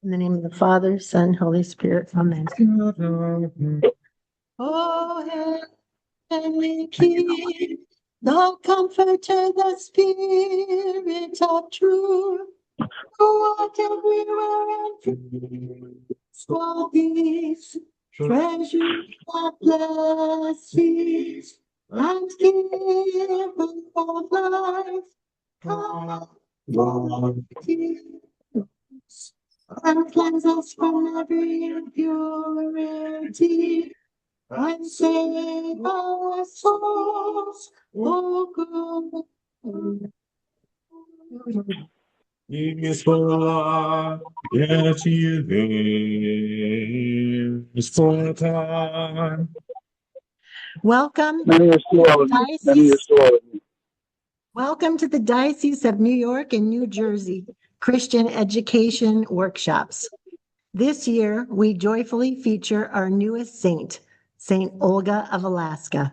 In the name of the Father, Son, Holy Spirit. Amen. Oh, heavenly King, the Comforter, the Spirit of truth, who art everywhere and all these treasures of blessings and given of life. Come, Lord, and cleanse us from every impurity and save our souls, O God. Is for yet you is for time. Welcome, Many years to all of you. Many years Diocese. to all of you. Welcome to the Diocese of New York and New Jersey Christian Education Workshops. This year, we joyfully feature our newest saint, Saint Olga of Alaska,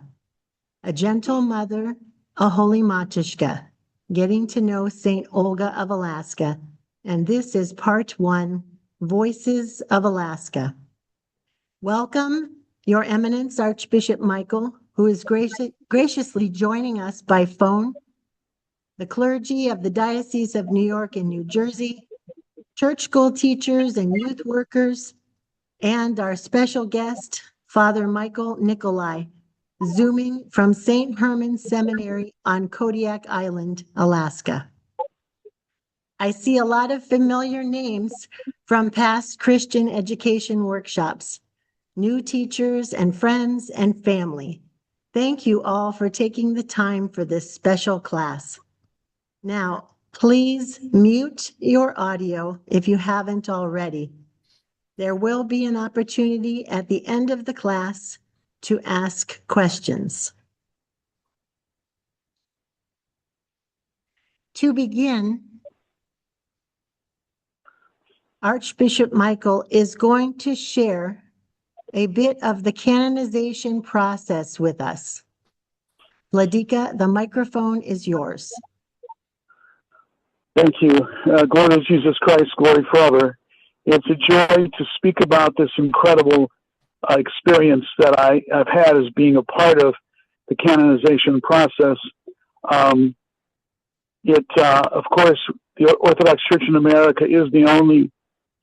a gentle mother, a holy Matushka, getting to know Saint Olga of Alaska. And this is part one, Voices of Alaska. Welcome, Your Eminence Archbishop Michael, who is graciously joining us by phone, the clergy of the Diocese of New York and New Jersey, church school teachers and youth workers, and our special guest, Father Michael Nikolai, Zooming from St. Herman's Seminary on Kodiak Island, Alaska. I see a lot of familiar names from past Christian education workshops, new teachers and friends and family. Thank you all for taking the time for this special class. Now, please mute your audio if you haven't already. There will be an opportunity at the end of the class to ask questions. To begin, Archbishop Michael is going to share a bit of the canonization process with us. Vladika, the microphone is yours. Thank you. Glory to Jesus Christ, glory Father. It's a joy to speak about this incredible experience that I've had as being a part of the canonization process. Of course, the Orthodox Church in America is the only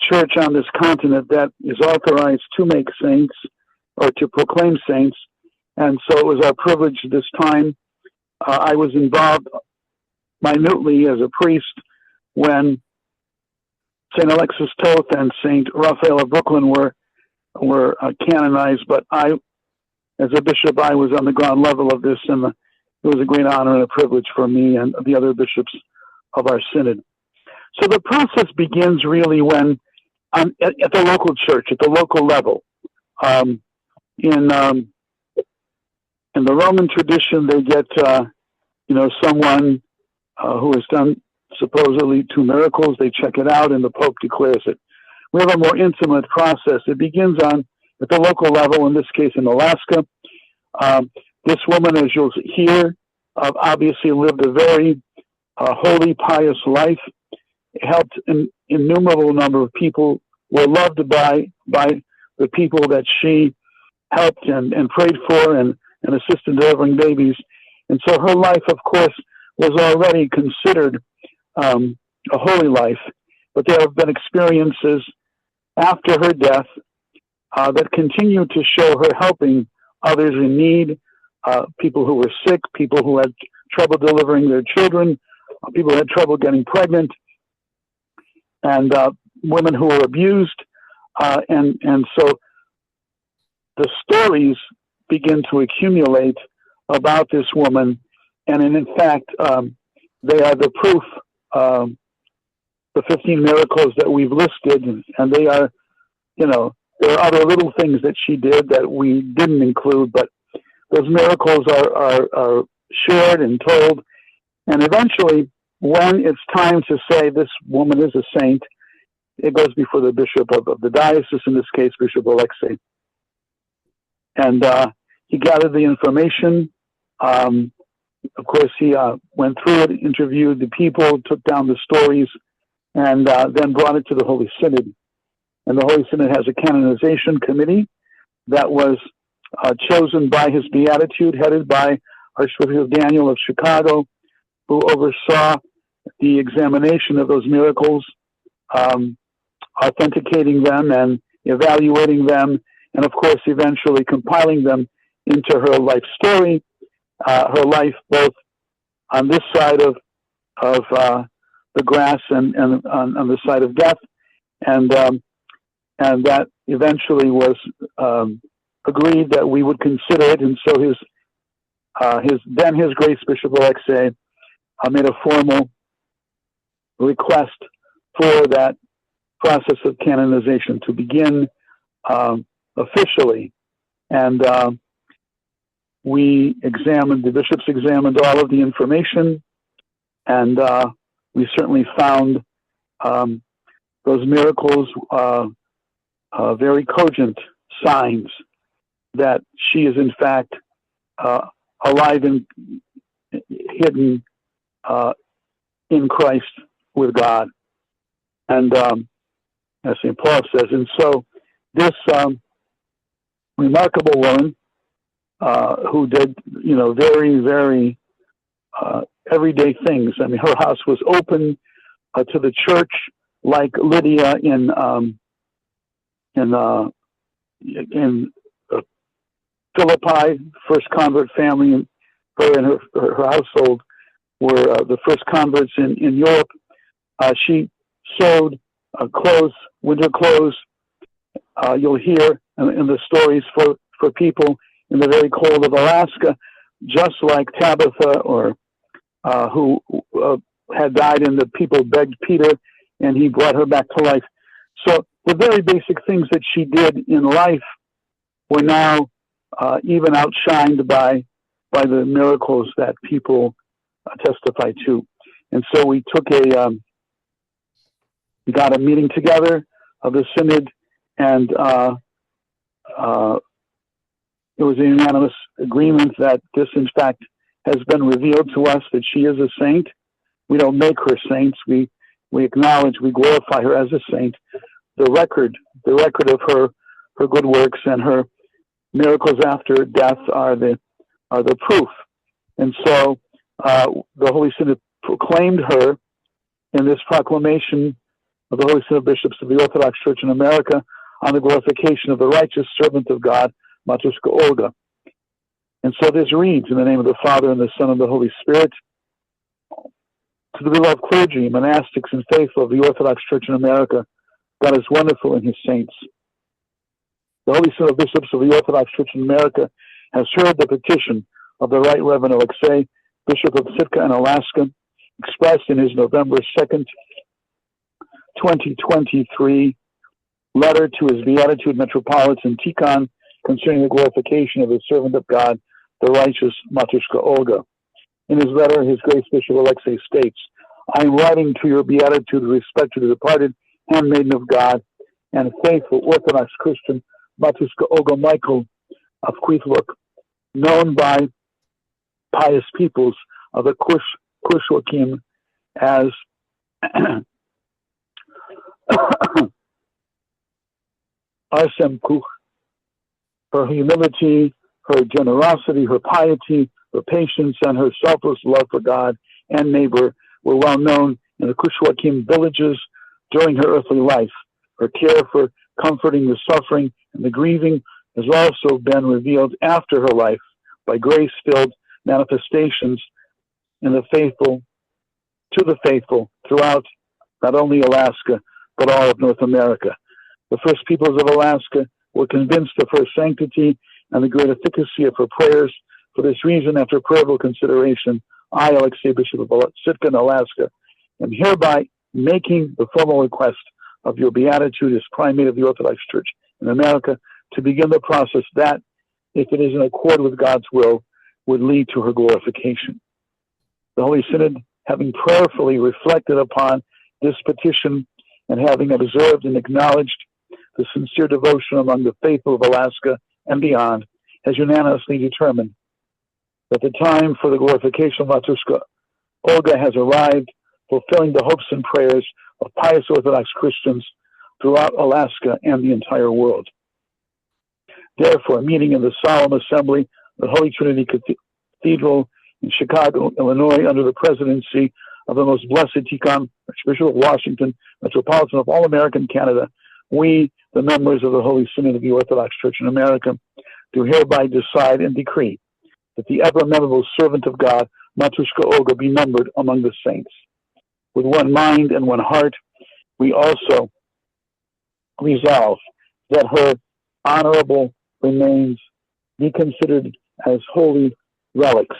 church on this continent that is authorized to make saints or to proclaim saints. And so it was our privilege this time. I was involved minutely as a priest when St. Alexis Toth and St. Raphael of Brooklyn were canonized, but I, as a bishop, I was on the ground level of this, and it was a great honor and a privilege for me and the other bishops of our synod. So the process begins really when, at the local church, at the local level. In the Roman tradition, they get someone who has done supposedly 2 miracles. They check it out, and the Pope declares it. We have a more intimate process. It begins at the local level, in this case in Alaska. This woman, as you'll hear, obviously lived a very holy, pious life. Helped an innumerable number of people, were loved by the people that she helped and prayed for and assisted delivering babies. And so her life, of course, was already considered a holy life. But there have been experiences after her death that continue to show her helping others in need, people who were sick, people who had trouble delivering their children, people who had trouble getting pregnant, and women who were abused. And so the stories begin to accumulate about this woman. And in fact, they are the proof, the 15 miracles that we've listed. And they are, there are other little things that she did that we didn't include, but those miracles are shared and told. And eventually, when it's time to say this woman is a saint, it goes before the bishop of the diocese, in this case, Bishop Alexei. And he gathered the information. Of course, he went through it, interviewed the people, took down the stories, and then brought it to the Holy Synod. And the Holy Synod has a canonization committee that was chosen by His Beatitude, headed by Archbishop Daniel of Chicago, who oversaw the examination of those miracles, authenticating them and evaluating them, and of course, eventually compiling them into her life story, her life both on this side of the grass and on the side of death, and that eventually was agreed that we would consider it, and so his Grace Bishop Alexei made a formal request for that process of canonization to begin officially, and the bishops examined all of the information, and we certainly found those miracles very cogent signs that she is in fact alive and hidden in Christ with God, and as St. Paul says. And so this remarkable woman who did, very, very everyday things. I mean, her house was open to the church, like Lydia in Philippi, first convert family, and her and her household were the first converts in Europe. She sewed clothes, winter clothes. You'll hear in the stories for people in the very cold of Alaska, just like Tabitha, or who had died, and the people begged Peter, and he brought her back to life. So the very basic things that she did in life were now even outshined by the miracles that people testify to. And so we got a meeting together of the synod, and it was a unanimous agreement that this, in fact, has been revealed to us, that she is a saint. We don't make her saints. We acknowledge, we glorify her as a saint. The record of her good works and her miracles after death are the proof. And so the Holy Synod proclaimed her in this proclamation of the Holy Synod of Bishops of the Orthodox Church in America on the glorification of the righteous servant of God, Matushka Olga. And so this reads, in the name of the Father, and the Son, and the Holy Spirit, to the beloved clergy, monastics, and faithful of the Orthodox Church in America, God is wonderful in His saints. The Holy Synod of Bishops of the Orthodox Church in America has heard the petition of the Right Reverend Alexei, Bishop of Sitka and Alaska, expressed in his November 2nd, 2023 letter to his Beatitude Metropolitan Tikhon concerning the glorification of the servant of God, the righteous Matushka Olga. In his letter, His Grace Bishop Alexei states, I am writing to your Beatitude with respect to the departed handmaiden of God and faithful Orthodox Christian Matushka Olga Michael of Kwethluk, known by pious peoples of the Kushwakim as Arsem Kuch. Her humility, her generosity, her piety, her patience, and her selfless love for God and neighbor were well known in the Kushwakim villages during her earthly life. Her care for comforting the suffering and the grieving has also been revealed after her life by grace-filled manifestations to the faithful throughout not only Alaska, but all of North America. The first peoples of Alaska were convinced of her sanctity and the great efficacy of her prayers. For this reason, after prayerful consideration, I, Alexei, Bishop of Sitka and Alaska, am hereby making the formal request of your Beatitude as Primate of the Orthodox Church in America to begin the process that, if it is in accord with God's will, would lead to her glorification. The Holy Synod, having prayerfully reflected upon this petition and having observed and acknowledged the sincere devotion among the faithful of Alaska and beyond, has unanimously determined that the time for the glorification of Matushka Olga has arrived, fulfilling the hopes and prayers of pious Orthodox Christians throughout Alaska and the entire world. Therefore, meeting in the solemn assembly of the Holy Trinity Cathedral in Chicago, Illinois, under the presidency of the Most Blessed Tikhon, Archbishop of Washington, Metropolitan of all American Canada, we, the members of the Holy Synod of the Orthodox Church in America, do hereby decide and decree that the ever-memorable servant of God, Matushka Olga, be numbered among the saints. With one mind and one heart, we also resolve that her honorable remains be considered as holy relics,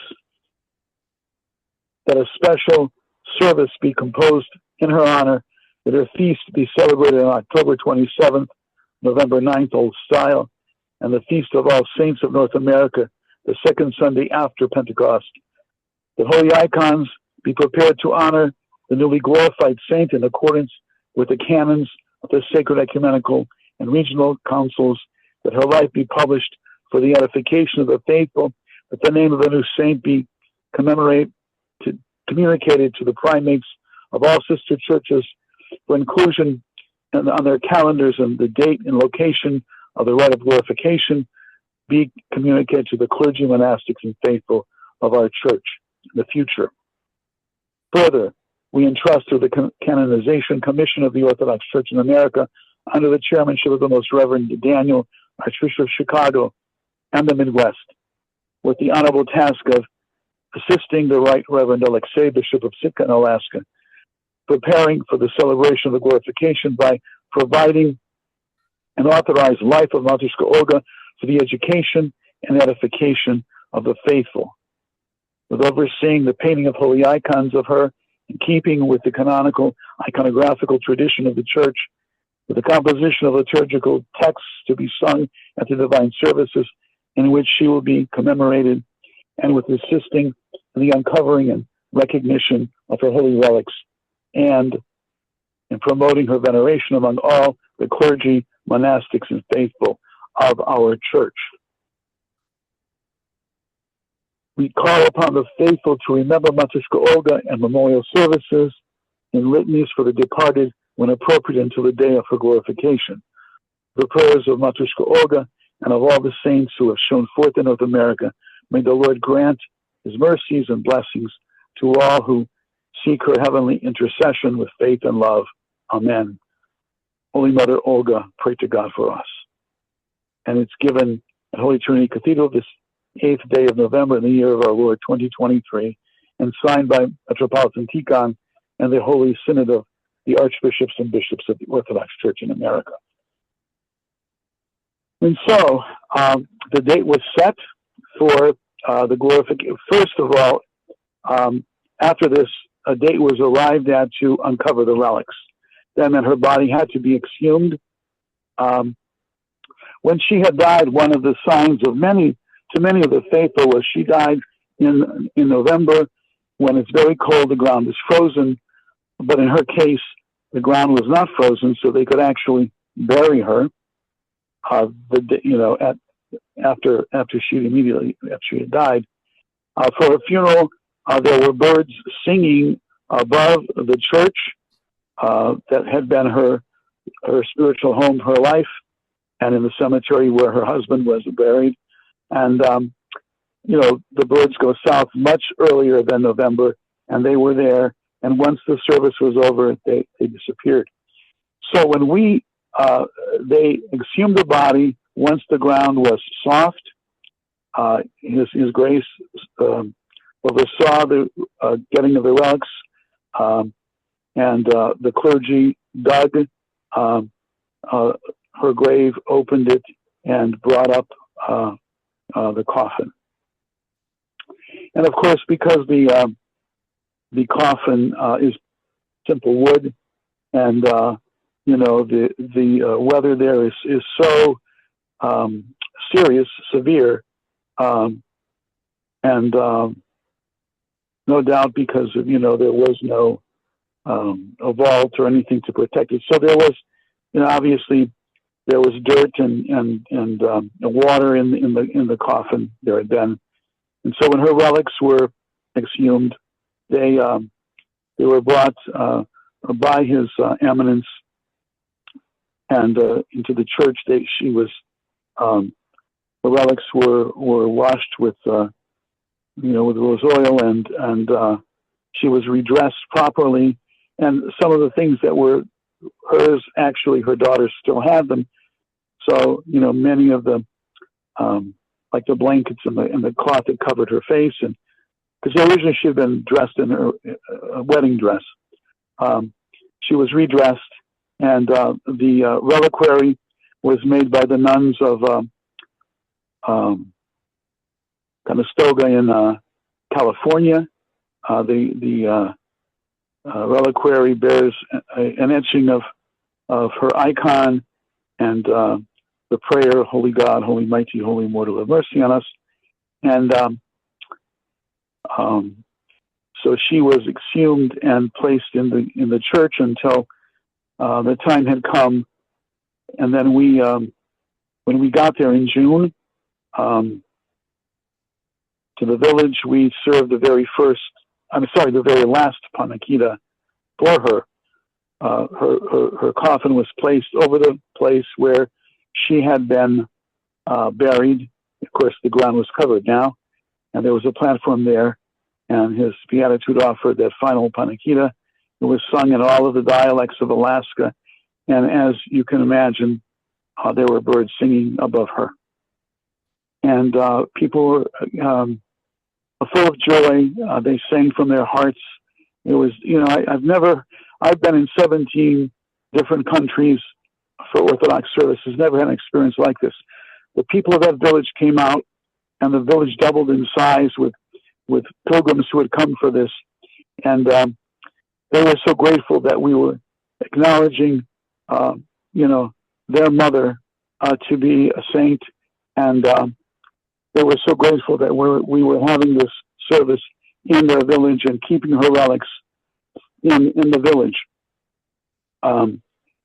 that a special service be composed in her honor, that her feast be celebrated on October 27th, November 9th, Old Style, and the Feast of All Saints of North America, the second Sunday after Pentecost. The holy icons be prepared to honor the newly glorified saint in accordance with the canons of the sacred ecumenical and regional councils, that her life be published for the edification of the faithful, that the name of the new saint be communicated to the primates of all sister churches for inclusion on their calendars, and the date and location of the rite of glorification be communicated to the clergy, monastics, and faithful of our church in the future. Further, we entrust to the Canonization Commission of the Orthodox Church in America, under the chairmanship of the Most Reverend Daniel, Archbishop of Chicago and the Midwest, with the honorable task of assisting the Right Reverend Alexei, Bishop of Sitka in Alaska, preparing for the celebration of the glorification by providing an authorized life of Matushka Olga for the education and edification of the faithful, with overseeing the painting of holy icons of her in keeping with the canonical iconographical tradition of the church, with the composition of liturgical texts to be sung at the divine services in which she will be commemorated, and with assisting in the uncovering and recognition of her holy relics, and in promoting her veneration among all the clergy, monastics, and faithful of our church. We call upon the faithful to remember Matushka Olga and memorial services in litanies for the departed when appropriate until the day of her glorification. The prayers of Matushka Olga and of all the saints who have shown forth in North America, may the Lord grant his mercies and blessings to all who seek her heavenly intercession with faith and love. Amen. Holy Mother Olga, pray to God for us. And it's given at Holy Trinity Cathedral this 8th day of November in the year of our Lord 2023, and signed by Metropolitan Tikhon and the Holy Synod of the Archbishops and Bishops of the Orthodox Church in America. And so the date was set for the glorification. First of all, after this, a date was arrived at to uncover the relics. Then her body had to be exhumed. When she had died, one of the signs of many of the faithful was she died in November when it's very cold, the ground is frozen. But in her case, the ground was not frozen, so they could actually bury her. After she had died. For her funeral, there were birds singing above the church that had been her spiritual home, her life, and in the cemetery where her husband was buried. And the birds go south much earlier than November, and they were there. And once the service was over, they disappeared. So when they exhumed the body, once the ground was soft, His Grace oversaw the getting of the relics, and the clergy dug her grave, opened it, and brought up the coffin. And of course, because the coffin is simple wood, and the weather there is so severe, and no doubt because of, there was no a vault or anything to protect it. So there was, obviously there was dirt and water in the coffin there had been. And so when her relics were exhumed, they were brought by His Eminence and into the church. She was the relics were washed with with rose oil, and she was redressed properly. And some of the things that were hers, actually, her daughters still had them. So many of the like the blankets and the cloth that covered her face, and because originally she had been dressed in her wedding dress, she was redressed, and the reliquary was made by the nuns of Conestoga in California. The reliquary bears an etching of her icon and the prayer, "Holy God, Holy Mighty, Holy Immortal, have mercy on us." And so she was exhumed and placed in the church until the time had come. And then when we got there in June to the village, we served the very last panakita for her. Her coffin was placed over the place where she had been buried. Of course, the ground was covered now, and there was a platform there, and his beatitude offered that final panakita. It was sung in all of the dialects of Alaska, and as you can imagine, there were birds singing above her. And people were full of joy. They sang from their hearts. It was, I've been in 17 different countries for Orthodox services, never had an experience like this. The people of that village came out, and the village doubled in size with pilgrims who had come for this. And they were so grateful that we were acknowledging, their mother to be a saint. And they were so grateful that we were having this service in their village and keeping her relics in the village.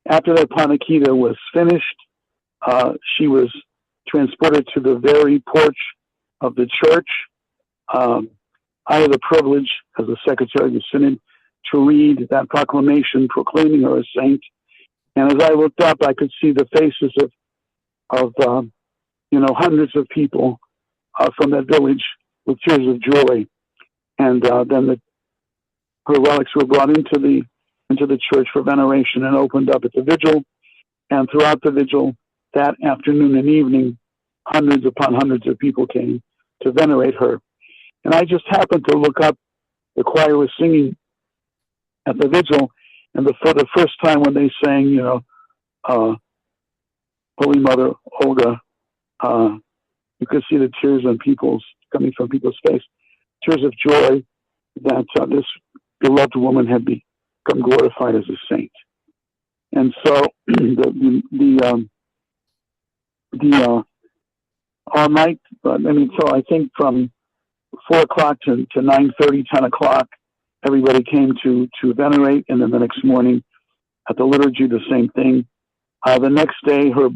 After that panakita was finished, she was transported to the very porch of the church. I had the privilege, as the secretary of the synod, to read that proclamation proclaiming her a saint. And as I looked up, I could see the faces of hundreds of people from that village with tears of joy. And then her relics were brought into the church for veneration and opened up at the vigil. And throughout the vigil, that afternoon and evening, hundreds upon hundreds of people came to venerate her. And I just happened to look up. The choir was singing at the vigil, and for the first time when they sang, Holy Mother Olga, you could see the tears coming from people's face, tears of joy that this beloved woman had become glorified as a saint. And so all night, so I think from 4 o'clock to 9:30, 10 o'clock, everybody came to venerate, and then the next morning at the liturgy, the same thing. The next day, her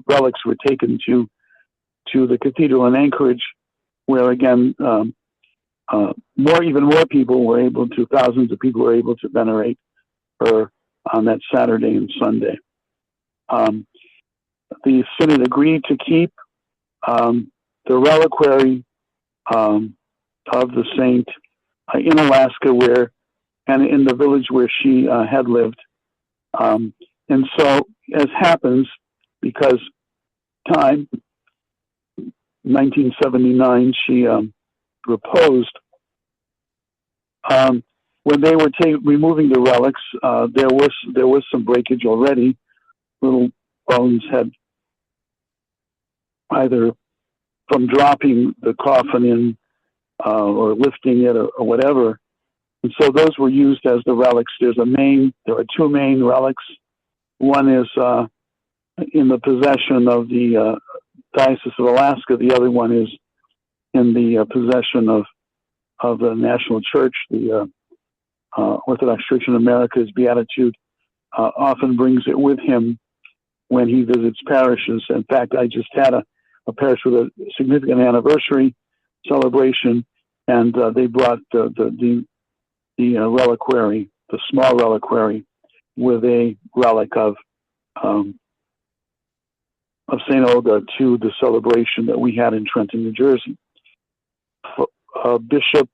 relics were taken to the cathedral in Anchorage, where again, even more people were able to, thousands of people were able to venerate her on that Saturday and Sunday. The synod agreed to keep the reliquary of the saint in Alaska, and in the village where she had lived. And so, as happens, because time, 1979, she reposed. When they were removing the relics, there was some breakage already. Little bones had either from dropping the coffin in or lifting it or whatever. And so those were used as the relics. There are 2 main relics. One is in the possession of the Diocese of Alaska. The other one is in the possession of the National Church. The Orthodox Church in America's Beatitude often brings it with him when he visits parishes. In fact, I just had a parish with a significant anniversary celebration, and they brought the reliquary, the small reliquary, with a relic of St. Olga to the celebration that we had in Trenton, New Jersey. Bishop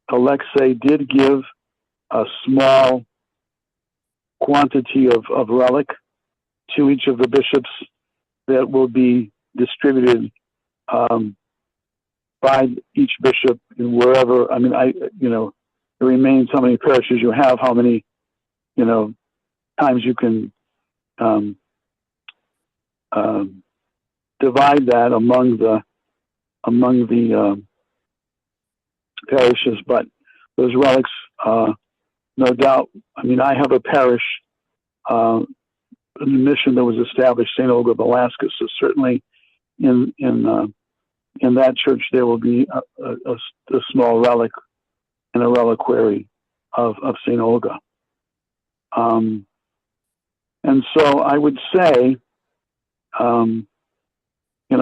Alexei did give a small quantity of relic to each of the bishops that will be distributed by each bishop in wherever. I mean, it remains how many parishes you have, how many, times you can divide that among the parishes. But those relics, no doubt. I mean, I have a parish, a mission that was established, St. Olga of Alaska. So certainly, in that church, there will be a small relic and a reliquary of St. Olga. And so I would say,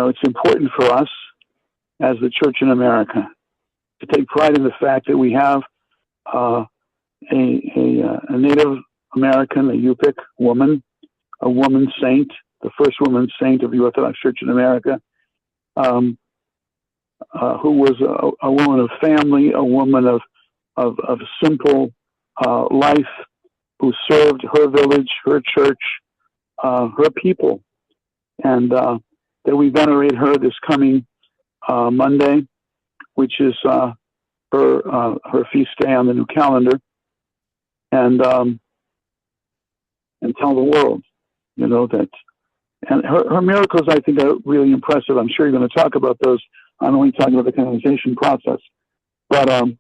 it's important for us as the Church in America to take pride in the fact that we have a Native American, a Yupik woman, a woman saint, the first woman saint of the Orthodox Church in America, who was a woman of family, a woman of simple life, who served her village, her church, her people, and that we venerate her this coming Monday, which is her feast day on the new calendar, and tell the world, that. And her miracles, I think, are really impressive. I'm sure you're going to talk about those. I'm only talking about the canonization process, but I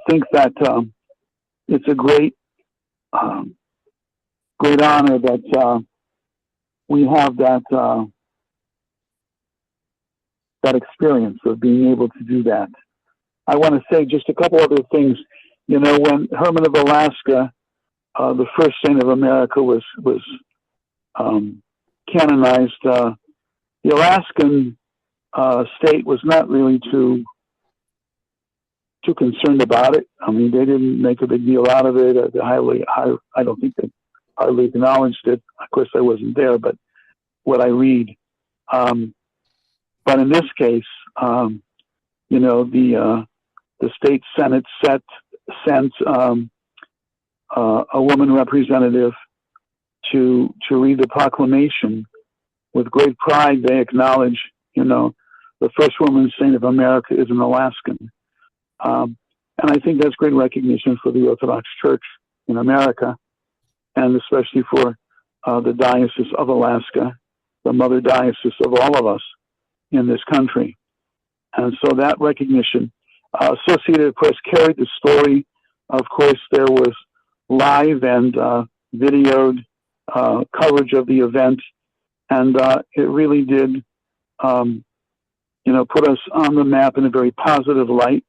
think that it's a great honor that we have that experience of being able to do that. I want to say just a couple other things. When Herman of Alaska, the first saint of America, was canonized, the Alaskan state was not really too concerned about it. I mean, they didn't make a big deal out of it. I don't think they hardly acknowledged it. Of course, I wasn't there, but what I read. But in this case, the state senate sent a woman representative to read the proclamation. With great pride, they acknowledge, the first woman saint of America is an Alaskan. And I think that's great recognition for the Orthodox Church in America, and especially for the Diocese of Alaska, the mother diocese of all of us in this country. And so that recognition, Associated Press carried the story. Of course, there was live and videoed coverage of the event, and it really did, put us on the map in a very positive light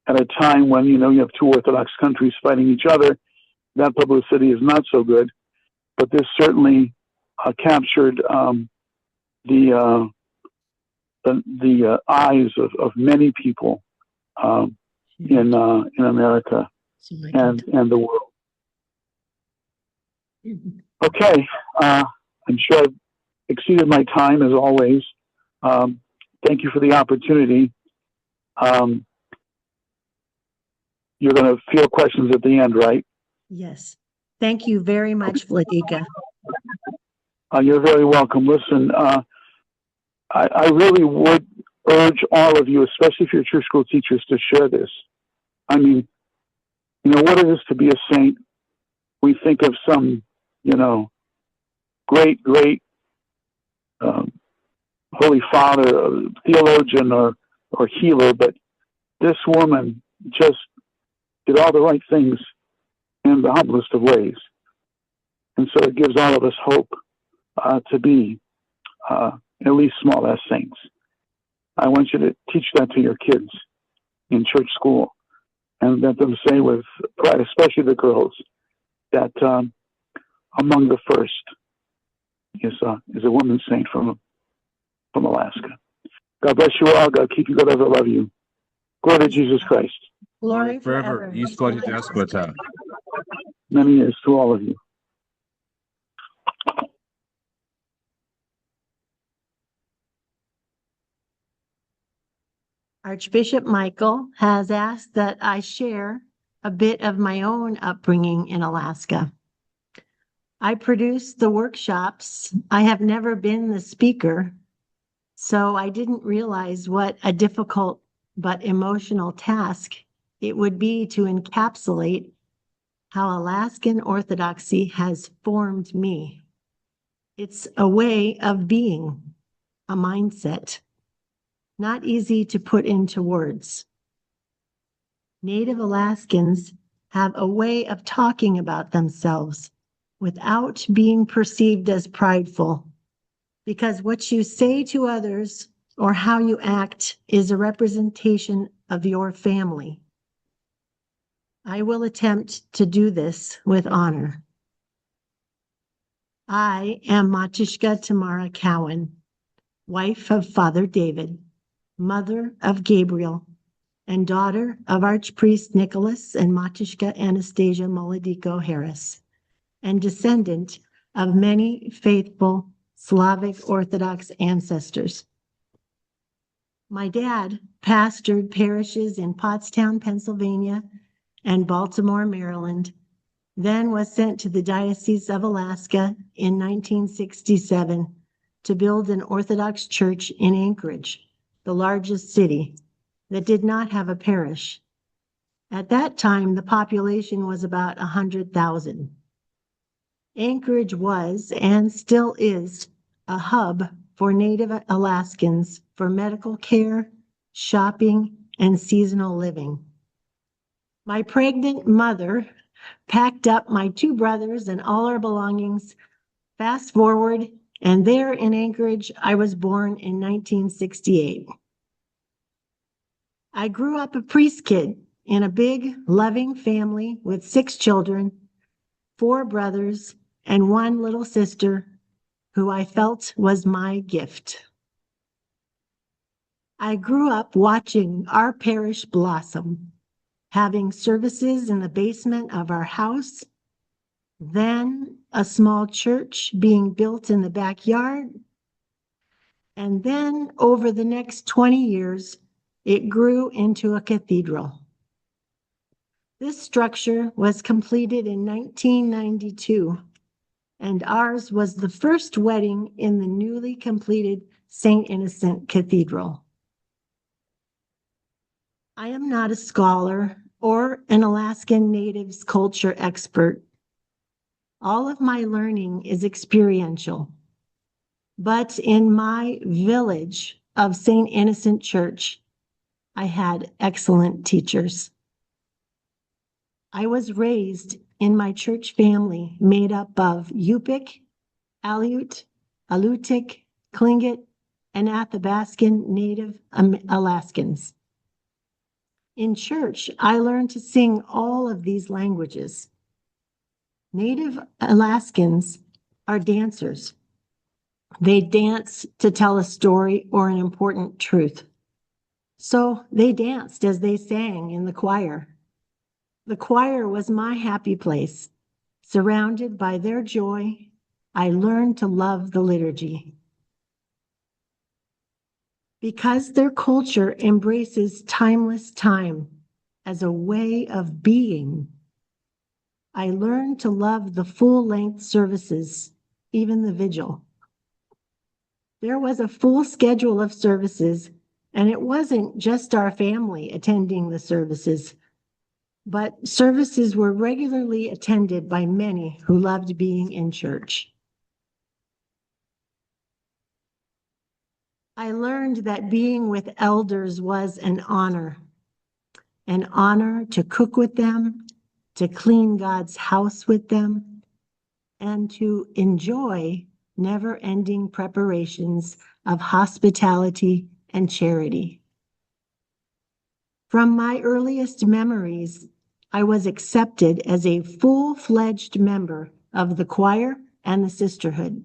at a time when, you have two Orthodox countries fighting each other. That publicity is not so good, but this certainly captured the eyes of many people in America and the world. Okay, I'm sure I've exceeded my time as always. Thank you for the opportunity. You're going to field questions at the end, right? Yes. Thank you very much, Vladika. You're very welcome. Listen, I really would urge all of you, especially if you're church school teachers, to share this. I mean, what it is to be a saint. We think of some, great Holy Father, theologian or healer, but this woman just did all the right things in the humblest of ways. And so it gives all of us hope to be at least small s saints. I want you to teach that to your kids in church school, and let them say with pride, especially the girls, that among the first is a woman saint from Alaska. God bless you all. God keep you. God ever love you. Glory to Jesus Christ. Glory Forever. Many years to all of you. Archbishop Michael has asked that I share a bit of my own upbringing in Alaska. I produce the workshops. I have never been the speaker, so I didn't realize what a difficult but emotional task it would be to encapsulate how Alaskan Orthodoxy has formed me. It's a way of being, a mindset, not easy to put into words. Native Alaskans have a way of talking about themselves without being perceived as prideful, because what you say to others or how you act is a representation of your family. I will attempt to do this with honor. I am Matushka Tamara Cowan, wife of Father David, mother of Gabriel, and daughter of Archpriest Nicholas and Matushka Anastasia Molodico Harris, and descendant of many faithful Slavic Orthodox ancestors. My dad pastored parishes in Pottstown, Pennsylvania, and Baltimore, Maryland, then was sent to the Diocese of Alaska in 1967 to build an Orthodox church in Anchorage, the largest city, that did not have a parish. At that time, the population was about 100,000. Anchorage was and still is a hub for Native Alaskans for medical care, shopping, and seasonal living. My pregnant mother packed up my two brothers and all our belongings. Fast forward, and there in Anchorage, I was born in 1968. I grew up a priest kid in a big, loving family with 6 children, 4 brothers, and 1 little sister who I felt was my gift. I grew up watching our parish blossom, having services in the basement of our house, then a small church being built in the backyard, and then over the next 20 years, it grew into a cathedral. This structure was completed in 1992, and ours was the first wedding in the newly completed St. Innocent Cathedral. I am not a scholar or an Alaskan Natives culture expert. All of my learning is experiential. But in my village of St. Innocent Church, I had excellent teachers. I was raised in my church family made up of Yupik, Aleut, Alutiiq, Tlingit, and Athabaskan Native Alaskans. In church, I learned to sing all of these languages. Native Alaskans are dancers. They dance to tell a story or an important truth. So they danced as they sang in the choir. The choir was my happy place. Surrounded by their joy, I learned to love the liturgy. Because their culture embraces timeless time as a way of being, I learned to love the full-length services, even the vigil. There was a full schedule of services, and it wasn't just our family attending the services, but services were regularly attended by many who loved being in church. I learned that being with elders was an honor to cook with them, to clean God's house with them, and to enjoy never-ending preparations of hospitality and charity. From my earliest memories, I was accepted as a full-fledged member of the choir and the sisterhood.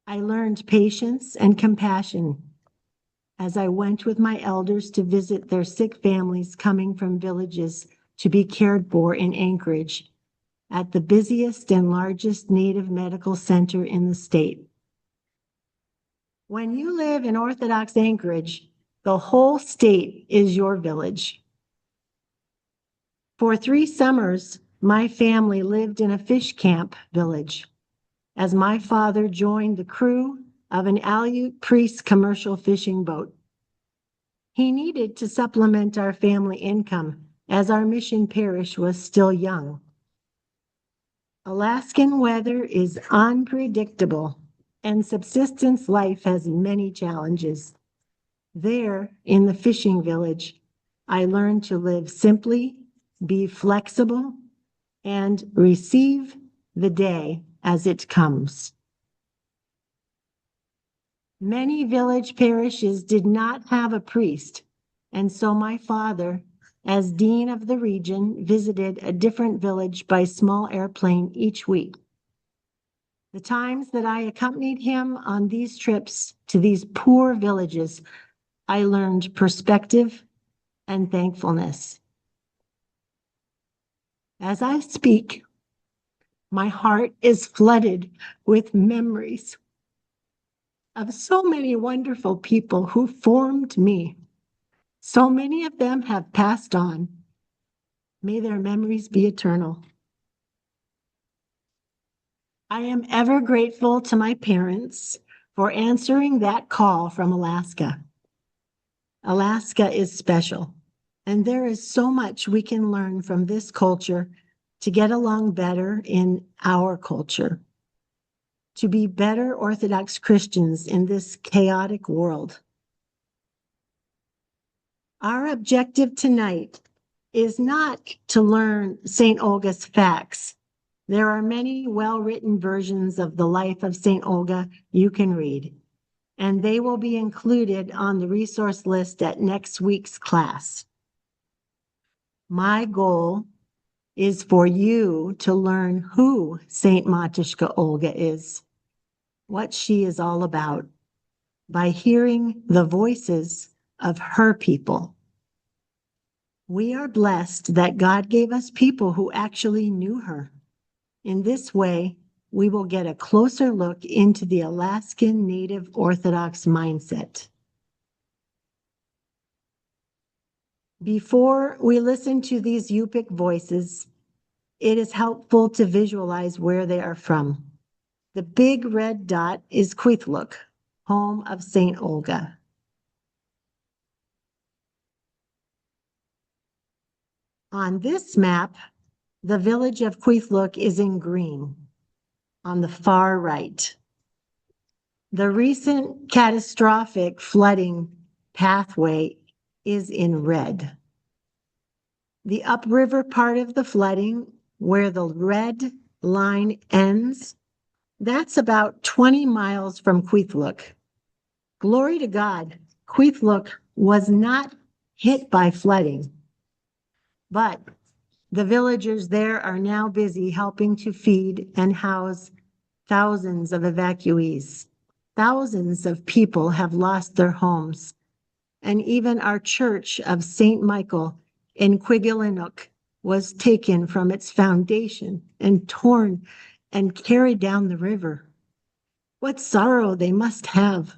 I learned patience and compassion as I went with my elders to visit their sick families coming from villages to be cared for in Anchorage at the busiest and largest Native medical center in the state. When you live in Orthodox Anchorage, The whole state is your village. For 3 summers, my family lived in a fish camp village as my father joined the crew of an Aleut priest commercial fishing boat. He needed to supplement our family income as our mission parish was still young. Alaskan weather is unpredictable, and subsistence life has many challenges. There, in the fishing village, I learned to live simply, be flexible, and receive the day as it comes. Many village parishes did not have a priest, and so my father, as dean of the region, visited a different village by small airplane each week. The times that I accompanied him on these trips to these poor villages, I learned perspective and thankfulness. As I speak, my heart is flooded with memories of so many wonderful people who formed me. So many of them have passed on. May their memories be eternal. I am ever grateful to my parents for answering that call from Alaska. Alaska is special, and there is so much we can learn from this culture to get along better in our culture, to be better Orthodox Christians in this chaotic world. Our objective tonight is not to learn St. Olga's facts. There are many well-written versions of the life of St. Olga you can read, and they will be included on the resource list at next week's class. My goal is for you to learn who St. Matushka Olga is, what she is all about, by hearing the voices of her people. We are blessed that God gave us people who actually knew her. In this way, we will get a closer look into the Alaskan Native Orthodox mindset. Before we listen to these Yupik voices, it is helpful to visualize where they are from. The big red dot is Kwethluk, home of St. Olga. On this map, the village of Kwethluk is in green on the far right. The recent catastrophic flooding pathway is in red. The upriver part of the flooding, where the red line ends, that's about 20 miles from Kwethluk. Glory to God, Kwethluk was not hit by flooding, but the villagers there are now busy helping to feed and house thousands of evacuees. Thousands of people have lost their homes, and even our church of St. Michael in Quigilinuk was taken from its foundation and torn and carried down the river. What sorrow they must have.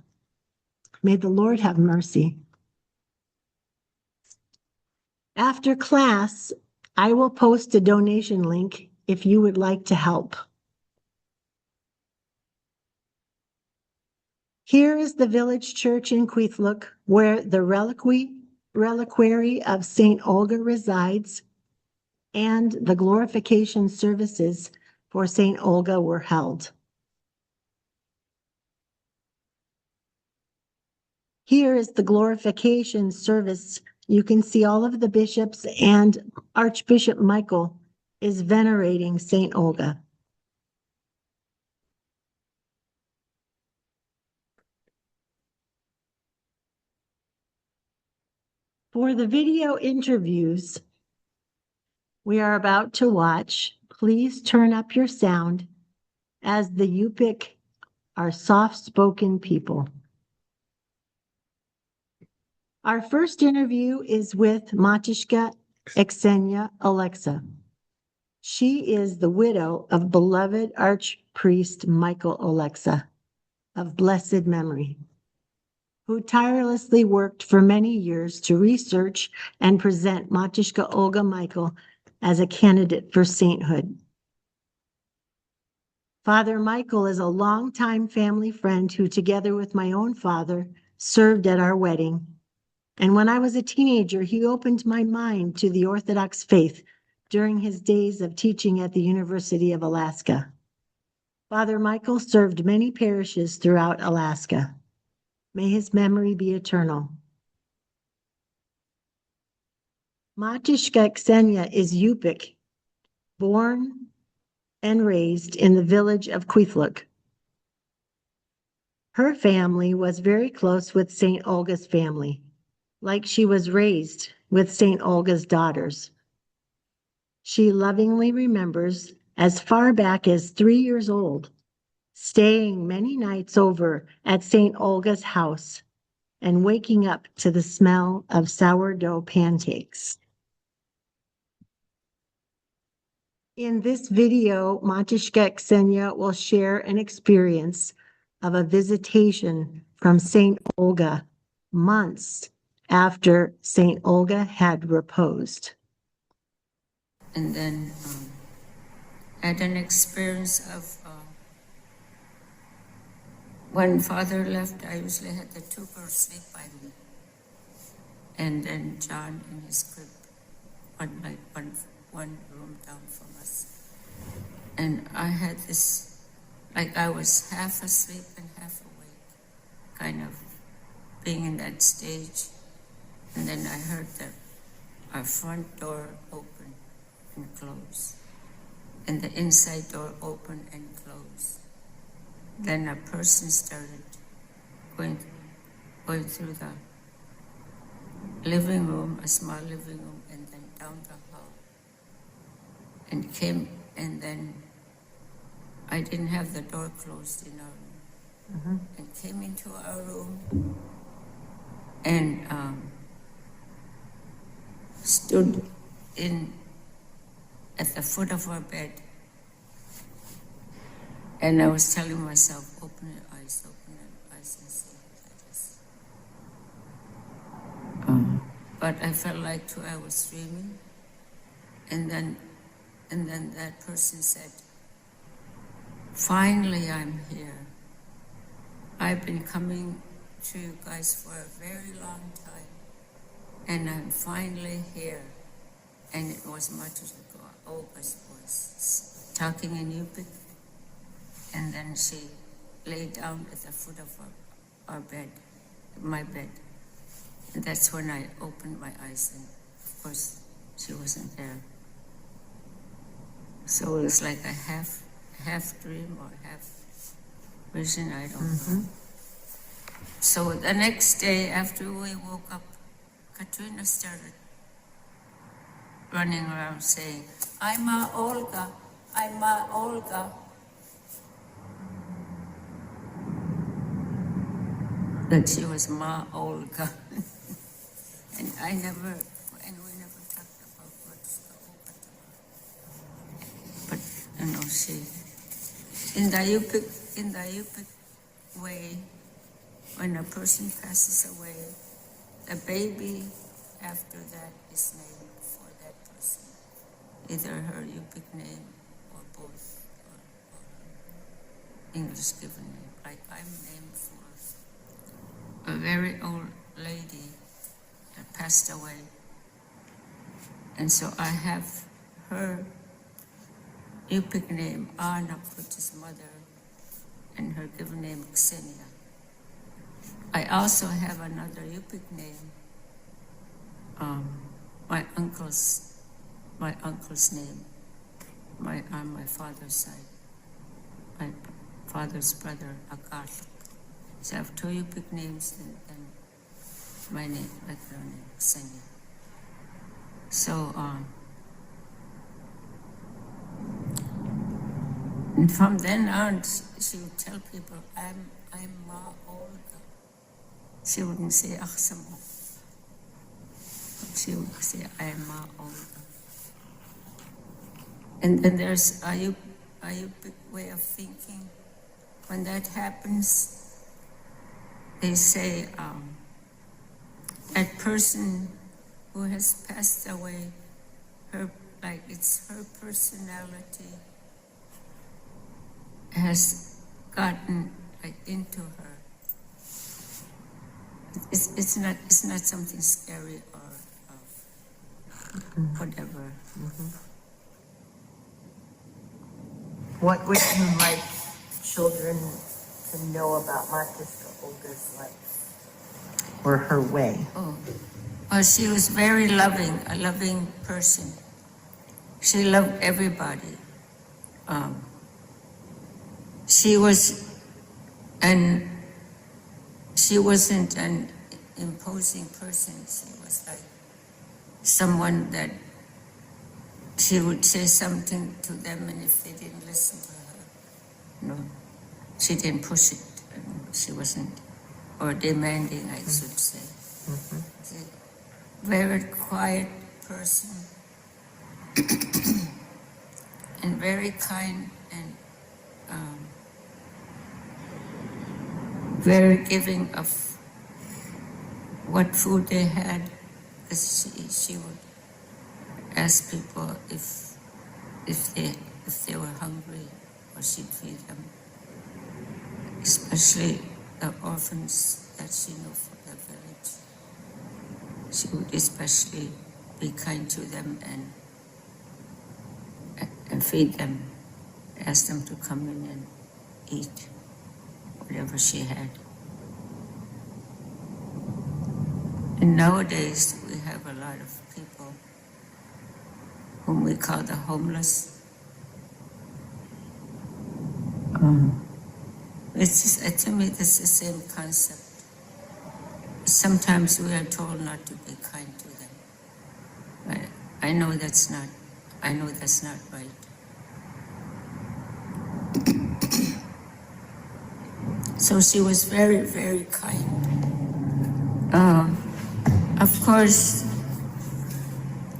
May the Lord have mercy. After class, I will post a donation link if you would like to help. Here is the village church in Kwethluk, where the reliquary of St. Olga resides, and the glorification services for St. Olga were held. Here is the glorification service. You can see all of the bishops, and Archbishop Michael is venerating St. Olga. For the video interviews we are about to watch, please turn up your sound, as the Yupik are soft-spoken people. Our first interview is with Matushka Ksenia Alexa. She is the widow of beloved Archpriest Michael Alexa of blessed memory. who tirelessly worked for many years to research and present Matushka Olga Michael as a candidate for sainthood. Father Michael is a longtime family friend who, together with my own father, served at our wedding. And when I was a teenager, he opened my mind to the Orthodox faith during his days of teaching at the University of Alaska. Father Michael served many parishes throughout Alaska. May his memory be eternal. Matushka Ksenia is Yupik, born and raised in the village of Kwethluk. Her family was very close with St. Olga's family, like she was raised with St. Olga's daughters. She lovingly remembers, as far back as 3 years old, staying many nights over at St. Olga's house and waking up to the smell of sourdough pancakes. In this video, Matushka Ksenia will share an experience of a visitation from St. Olga months after St. Olga had reposed. And then had an experience of when Father left, I usually had the two girls sleep by me. And then John in his crib, one room down from us. And I had this, like I was half asleep and half awake, kind of being in that stage. And then I heard our front door open and close, and the inside door open and close. Then a person started going through the living room, a small living room, and then down the hall. And came, and then I didn't have the door closed in our room. And came into our room and stood at the foot of our bed. And I was telling myself, open your eyes and see what that is. But I felt like too I was dreaming. And then that person said, finally I'm here. I've been coming to you guys for a very long time. And I'm finally here. And it was Matushka Olga's voice talking in Yupik. And then she lay down at the foot of our bed, my bed. And that's when I opened my eyes, and of course, she wasn't there. So it was like a half dream or half vision, I don't know. So the next day after we woke up, Katrina started running around saying, I'm Olga, I'm Olga. That she was Ma Olga. And we never talked about what's the Olga. But she in the Yupik way, when a person passes away, the baby after that is named for that person. Either her Yupik name or both, or English given name. Like I'm named for a very old lady that passed away. And so I have her Yupik name, Anna, which is mother, and her given name, Ksenia. I also have another Yupik name, my uncle's name, on my father's side, my father's brother, Akash. So I have two Yupik names and my name, like her name, Ksenia. So, and from then on, she would tell people, I'm Ma Olga. She wouldn't say Aksamo. She would say, I'm Ma Olga. And then there's a Yupik way of thinking. When that happens, they say that person who has passed away, her, like it's her personality has gotten like into her. It's not something scary or whatever. What would you like children to know about Matushka Olga's life or her way? Oh, well, she was very loving, a loving person. She loved everybody. She wasn't an imposing person. She was like someone that she would say something to them, and if they didn't listen to her, no, she didn't push it. She wasn't, or demanding, I should say. She's a very quiet person and very kind and very giving of what food they had, because she would ask people if they were hungry, or she'd feed them, especially the orphans that she knew from the village. She would especially be kind to them and feed them, ask them to come in and eat whatever she had. And nowadays we have a lot of people whom we call the homeless. It's just, to me, that's the same concept. Sometimes we are told not to be kind to them, but I know that's not right. So she was very, very kind. Of course,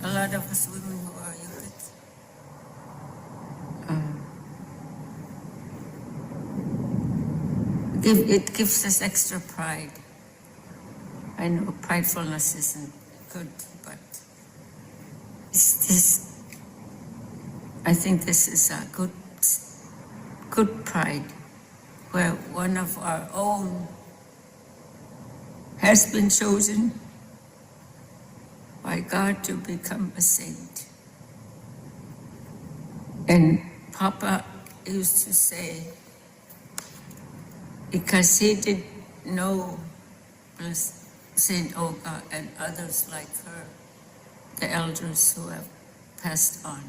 a lot of us women who are youth, it gives us extra pride. I know pridefulness isn't good, but I think this is a good pride, where one of our own has been chosen by God to become a saint. And Papa used to say, because he did know Saint Olga and others like her, the elders who have passed on.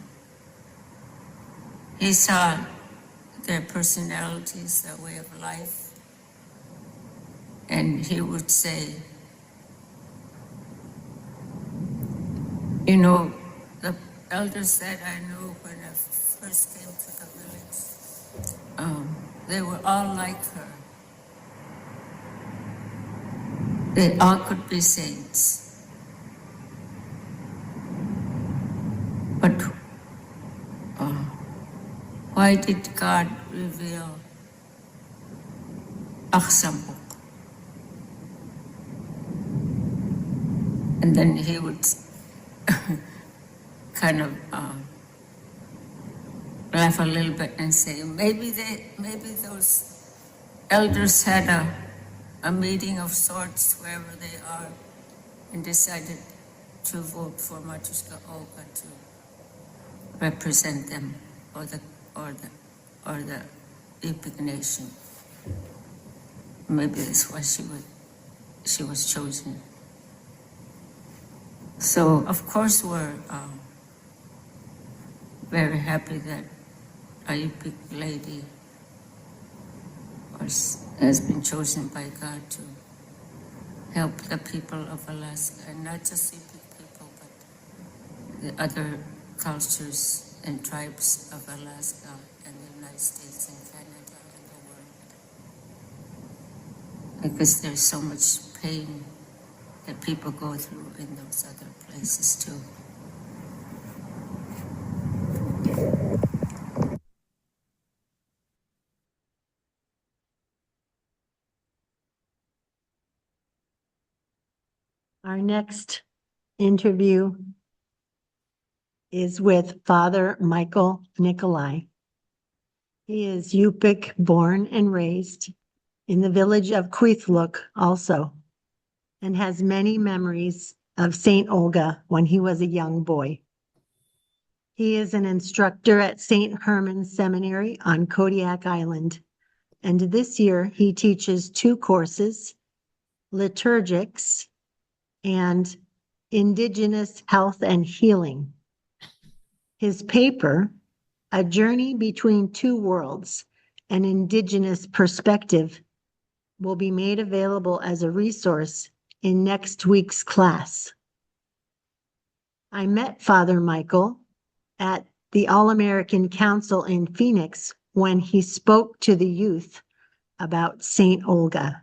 He saw their personalities, their way of life, and he would say, you know, the elders that I knew when I first came to the village, they were all like her. They all could be saints. But why did God reveal Aksabuk? And then he would kind of laugh a little bit and say, maybe those elders had a meeting of sorts wherever they are and decided to vote for Matushka Olga to represent them, or the Yupik nation. Maybe that's why she was chosen. So of course we're very happy that a Yupik lady has been chosen by God to help the people of Alaska, and not just Yupik people, but the other cultures and tribes of Alaska and the United States and Canada and the world. Because there's so much pain that people go through in those other places too. Our next interview is with Father Michael Nikolai. He is Yupik born and raised in the village of Kwethluk also, and has many memories of Saint Olga when he was a young boy. He is an instructor at St. Herman's Seminary on Kodiak Island, and this year he teaches 2 courses, liturgics and indigenous health and healing. His paper, A Journey Between Two Worlds, an Indigenous Perspective, will be made available as a resource in next week's class. I met Father Michael at the All-American Council in Phoenix when he spoke to the youth about Saint Olga.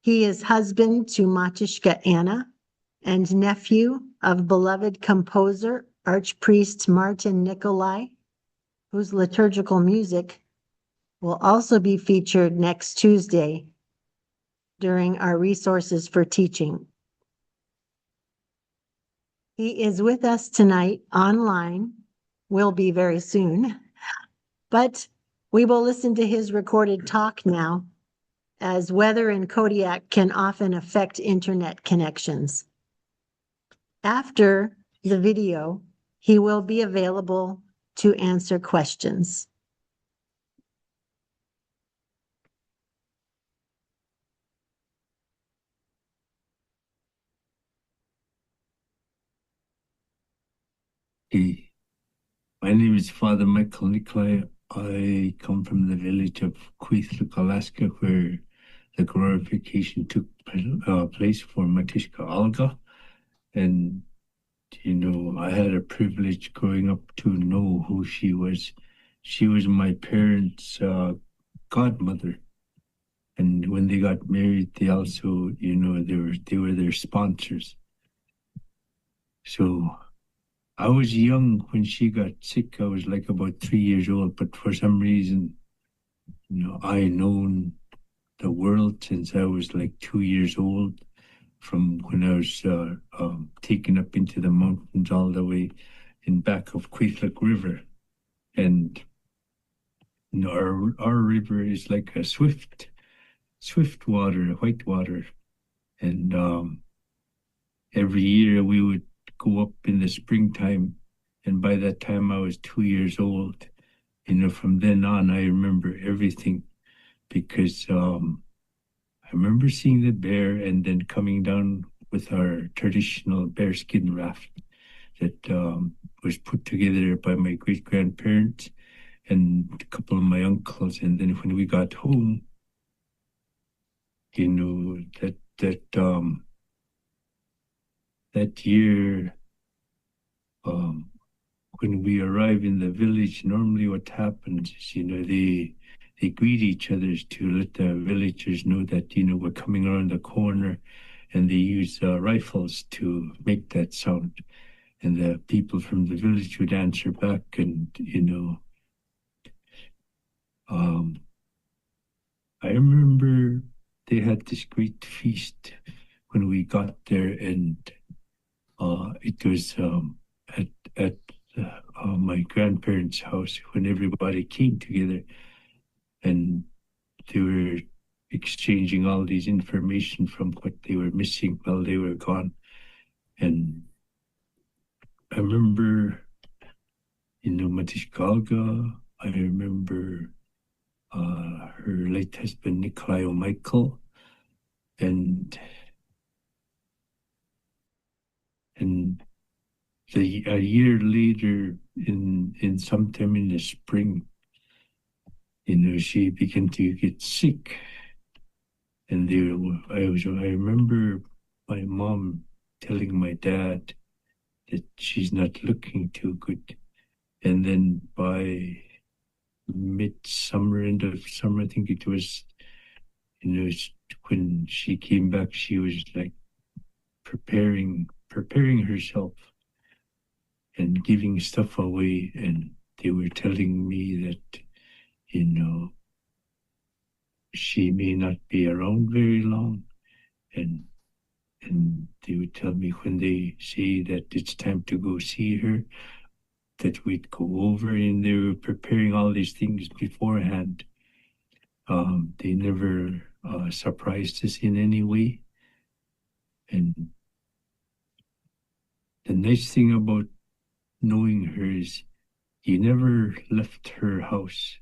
He is husband to Matushka Anna and nephew of beloved composer Archpriest Martin Nikolai, whose liturgical music will also be featured next Tuesday during our Resources for Teaching. He is with us tonight online, will be very soon, but we will listen to his recorded talk now, as weather in Kodiak can often affect internet connections. After the video, he will be available to answer questions. Hey, my name is Father Michael Nikolai. I come from the village of Kwethluk, Alaska, where the glorification took place for Matushka Olga. And, I had a privilege growing up to know who she was. She was my parents' godmother. And when they got married, they also, they were their sponsors. So I was young when she got sick. I was like about 3 years old, but for some reason, I known the world since I was like 2 years old, from when I was taken up into the mountains all the way in back of Kwethluk River. And our river is like a swift water, white water. And every year we would go up in the springtime, and by that time I was 2 years old. From then on I remember everything, because I remember seeing the bear and then coming down with our traditional bearskin raft that was put together by my great-grandparents and a couple of my uncles. And then when we got home, that year, when we arrive in the village, normally what happens is, they greet each other to let the villagers know that, we're coming around the corner, and they use rifles to make that sound. And the people from the village would answer back, and, I remember they had this great feast when we got there, and it was at my grandparents' house when everybody came together, and they were exchanging all these information from what they were missing while they were gone. And I remember, Matushka Olga. I remember her late husband, Nikolai Michael, and a year later, in sometime in the spring, she began to get sick, and I remember my mom telling my dad that she's not looking too good. And then by midsummer, end of summer, I think it was, when she came back, she was like preparing herself and giving stuff away. And they were telling me that, she may not be around very long. And And they would tell me when they say that it's time to go see her, that we'd go over, and they were preparing all these things beforehand. They never surprised us in any way. And the nice thing about knowing her is you never left her house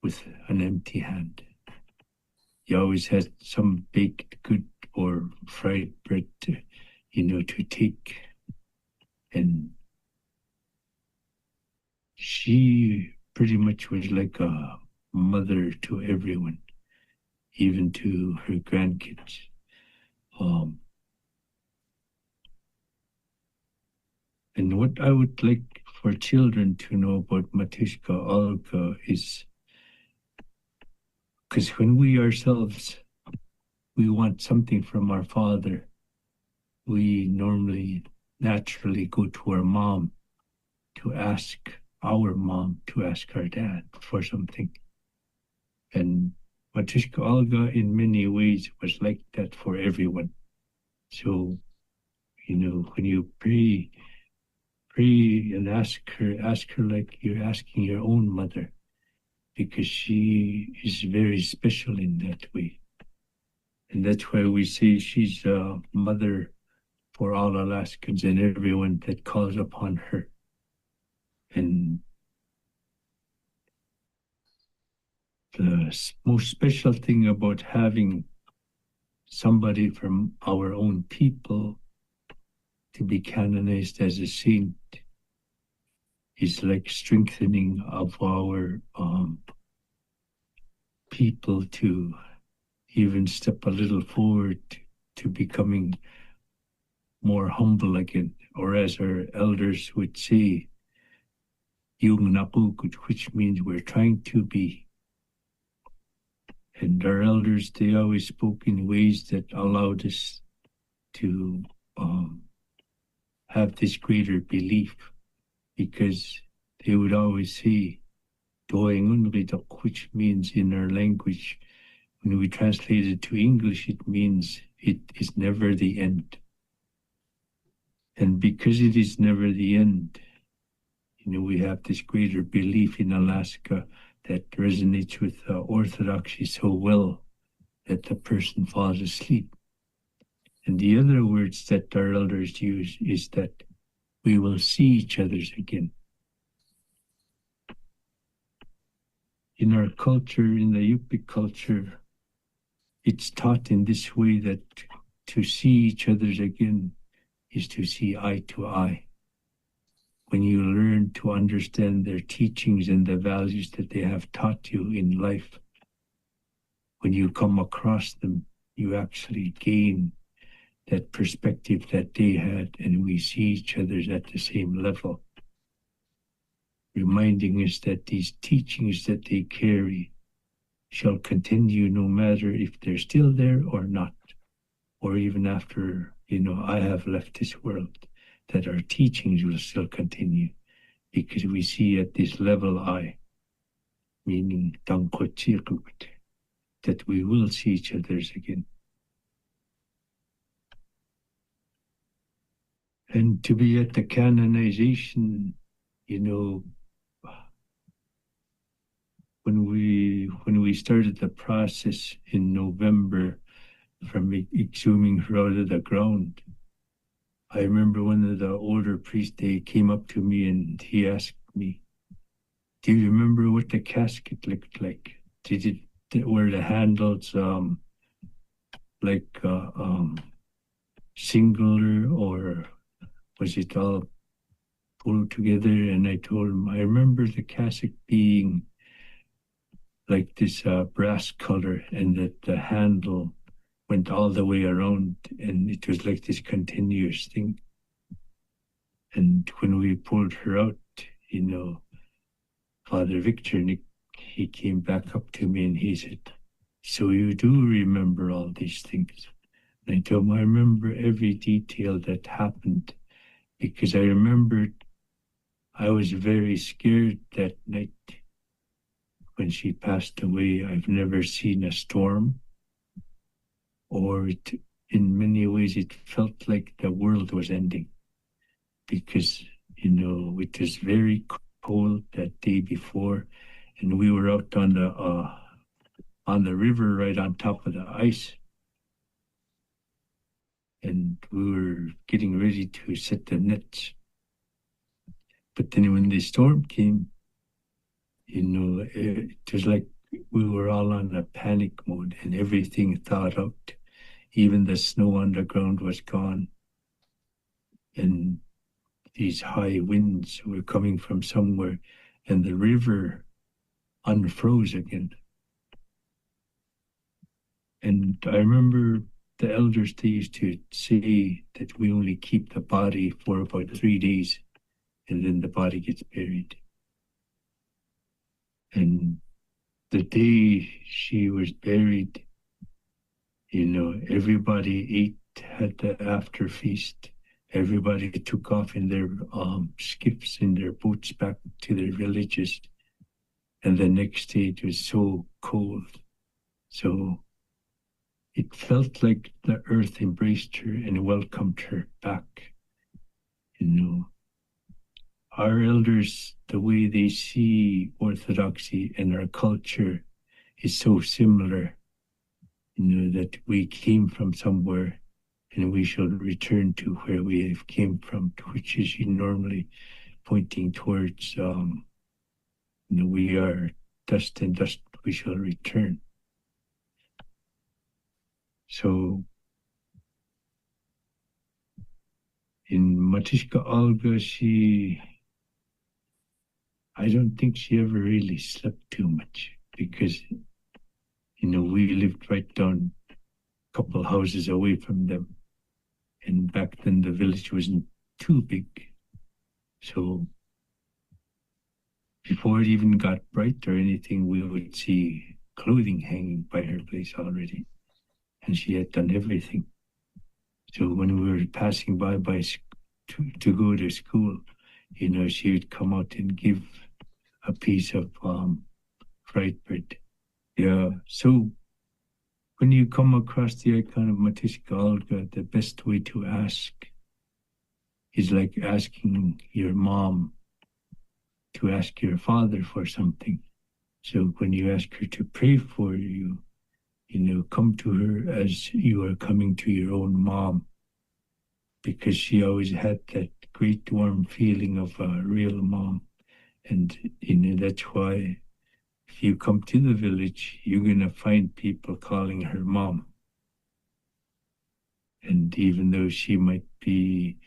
with an empty hand. You always had some baked good or fried bread to take. And she pretty much was like a mother to everyone, even to her grandkids. And what I would like for children to know about Matushka Olga is, because when we ourselves, we want something from our father, we normally naturally go to our mom to ask our dad for something. And Matushka Olga in many ways was like that for everyone. So, when you pray and ask her like you're asking your own mother, because she is very special in that way. And that's why we say she's a mother for all Alaskans and everyone that calls upon her. And the most special thing about having somebody from our own people to be canonized as a saint is like strengthening of our people to even step a little forward to becoming more humble again, or as our elders would say, yung napugod, which means we're trying to be. And our elders, they always spoke in ways that allowed us to have this greater belief, because they would always say, doing unlidak, which means in our language, when we translate it to English, it means it is never the end. And because it is never the end, we have this greater belief in Alaska that resonates with orthodoxy so well that the person falls asleep. And the other words that our elders use is that we will see each other again. In our culture, in the Yupik culture, it's taught in this way that to see each other again is to see eye to eye. When you learn to understand their teachings and the values that they have taught you in life, when you come across them, you actually gain that perspective that they had, and we see each other at the same level, reminding us that these teachings that they carry shall continue no matter if they're still there or not, or even after, I have left this world, that our teachings will still continue, because we see at this level I, meaning Tangkochirkut, that we will see each other again. And to be at the canonization, when we started the process in November from exhuming her out of the ground, I remember one of the older priests, they came up to me and he asked me, do you remember what the casket looked like? Were the handles singular, or was it all pulled together? And I told him, I remember the casket being like this brass color, and that the handle went all the way around, and it was like this continuous thing. And when we pulled her out, Father Victor, he came back up to me and he said, so you do remember all these things? And I told him, I remember every detail that happened, because I remembered I was very scared that night when she passed away. I've never seen a storm or in many ways it felt like the world was ending because, it was very cold that day before, and we were out on the river right on top of the ice. And we were getting ready to set the nets. But then when the storm came, it was like we were all on a panic mode and everything thawed out. Even the snow on the ground was gone. And these high winds were coming from somewhere, and the river unfroze again. And I remember the elders, they used to say that we only keep the body for about 3 days and then the body gets buried. And the day she was buried, everybody ate, had the after feast. Everybody took off in their skiffs, in their boats back to their villages. And the next day it was so cold. So it felt like the earth embraced her and welcomed her back. Our elders, the way they see Orthodoxy and our culture is so similar, that we came from somewhere and we shall return to where we have came from, which is normally pointing towards, we are dust, and dust we shall return. So in Matushka Olga, I don't think she ever really slept too much because, we lived right down a couple houses away from them. And back then the village wasn't too big. So before it even got bright or anything, we would see clothing hanging by her place already. And she had done everything. So when we were passing by to go to school, she would come out and give a piece of fried bread. Yeah. So when you come across the icon of Matushka Olga, the best way to ask is like asking your mom to ask your father for something. So when you ask her to pray for you, come to her as you are coming to your own mom, because she always had that great warm feeling of a real mom. And, that's why if you come to the village, you're going to find people calling her mom. And even though she might be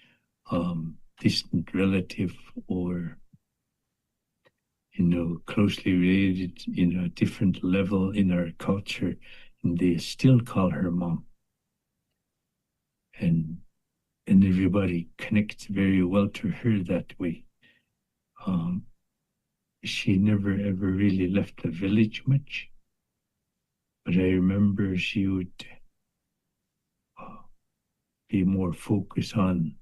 distant relative or, closely related in a different level in our culture, they still call her mom. And everybody connects very well to her that way. She never ever really left the village much, but I remember she would be more focused on,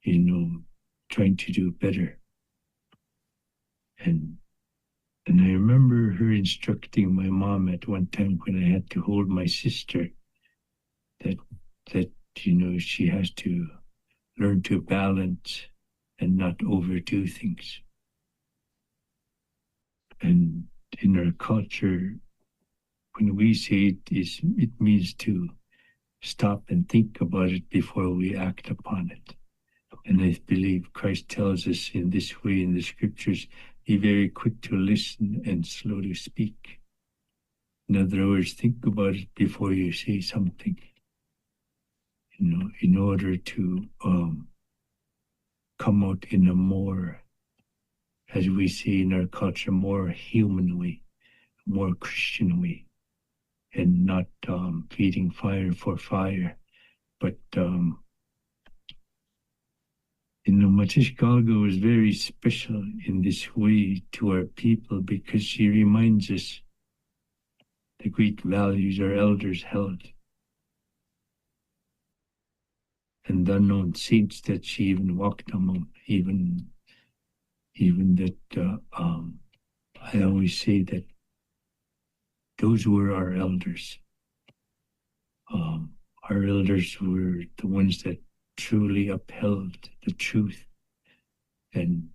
trying to do better. And I remember her instructing my mom at one time when I had to hold my sister that she has to learn to balance and not overdo things. And in our culture, when we say it means to stop and think about it before we act upon it. And I believe Christ tells us in this way in the scriptures, be very quick to listen and slow to speak. In other words, think about it before you say something. In order to come out in a more, as we say in our culture, more human way, more Christian way, and not feeding fire for fire. But Matushka Olga was very special in this way to our people because she reminds us the great values our elders held and the unknown saints that she even walked among, even that I always say that those were our elders. our elders were the ones that truly upheld the truth and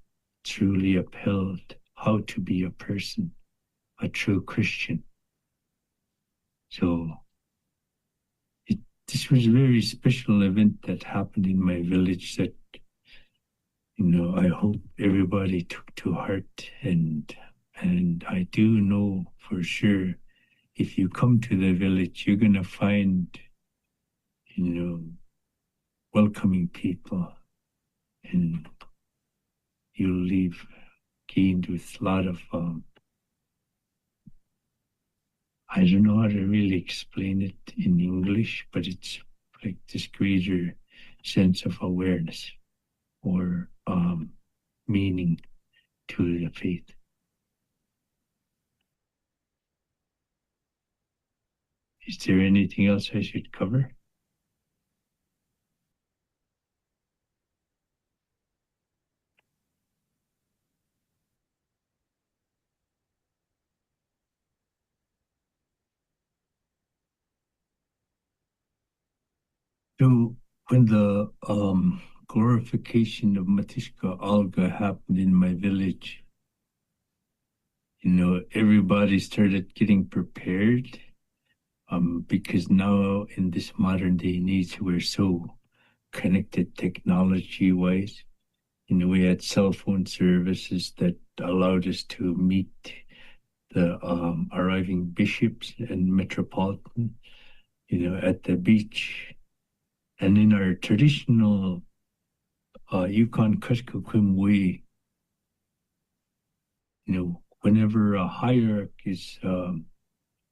truly upheld how to be a person, a true Christian. So this was a very special event that happened in my village that, I hope everybody took to heart. And I do know for sure, if you come to the village, you're going to find, welcoming people, and you'll leave gained with a lot of, I don't know how to really explain it in English, but it's like this greater sense of awareness or meaning to the faith. Is there anything else I should cover? So when the glorification of Matushka Olga happened in my village, everybody started getting prepared, because now in this modern day and age, we're so connected technology wise. We had cell phone services that allowed us to meet the arriving bishops and metropolitan, at the beach. And in our traditional Yukon Kuskokwim way, whenever a hierarch is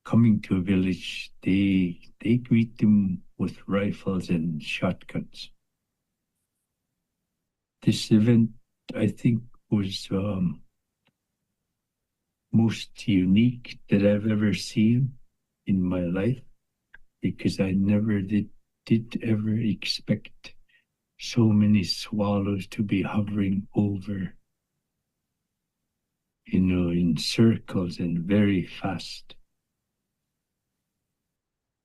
coming to a village, they greet them with rifles and shotguns. This event, I think, was most unique that I've ever seen in my life, because I never did ever expect so many swallows to be hovering over, in circles and very fast.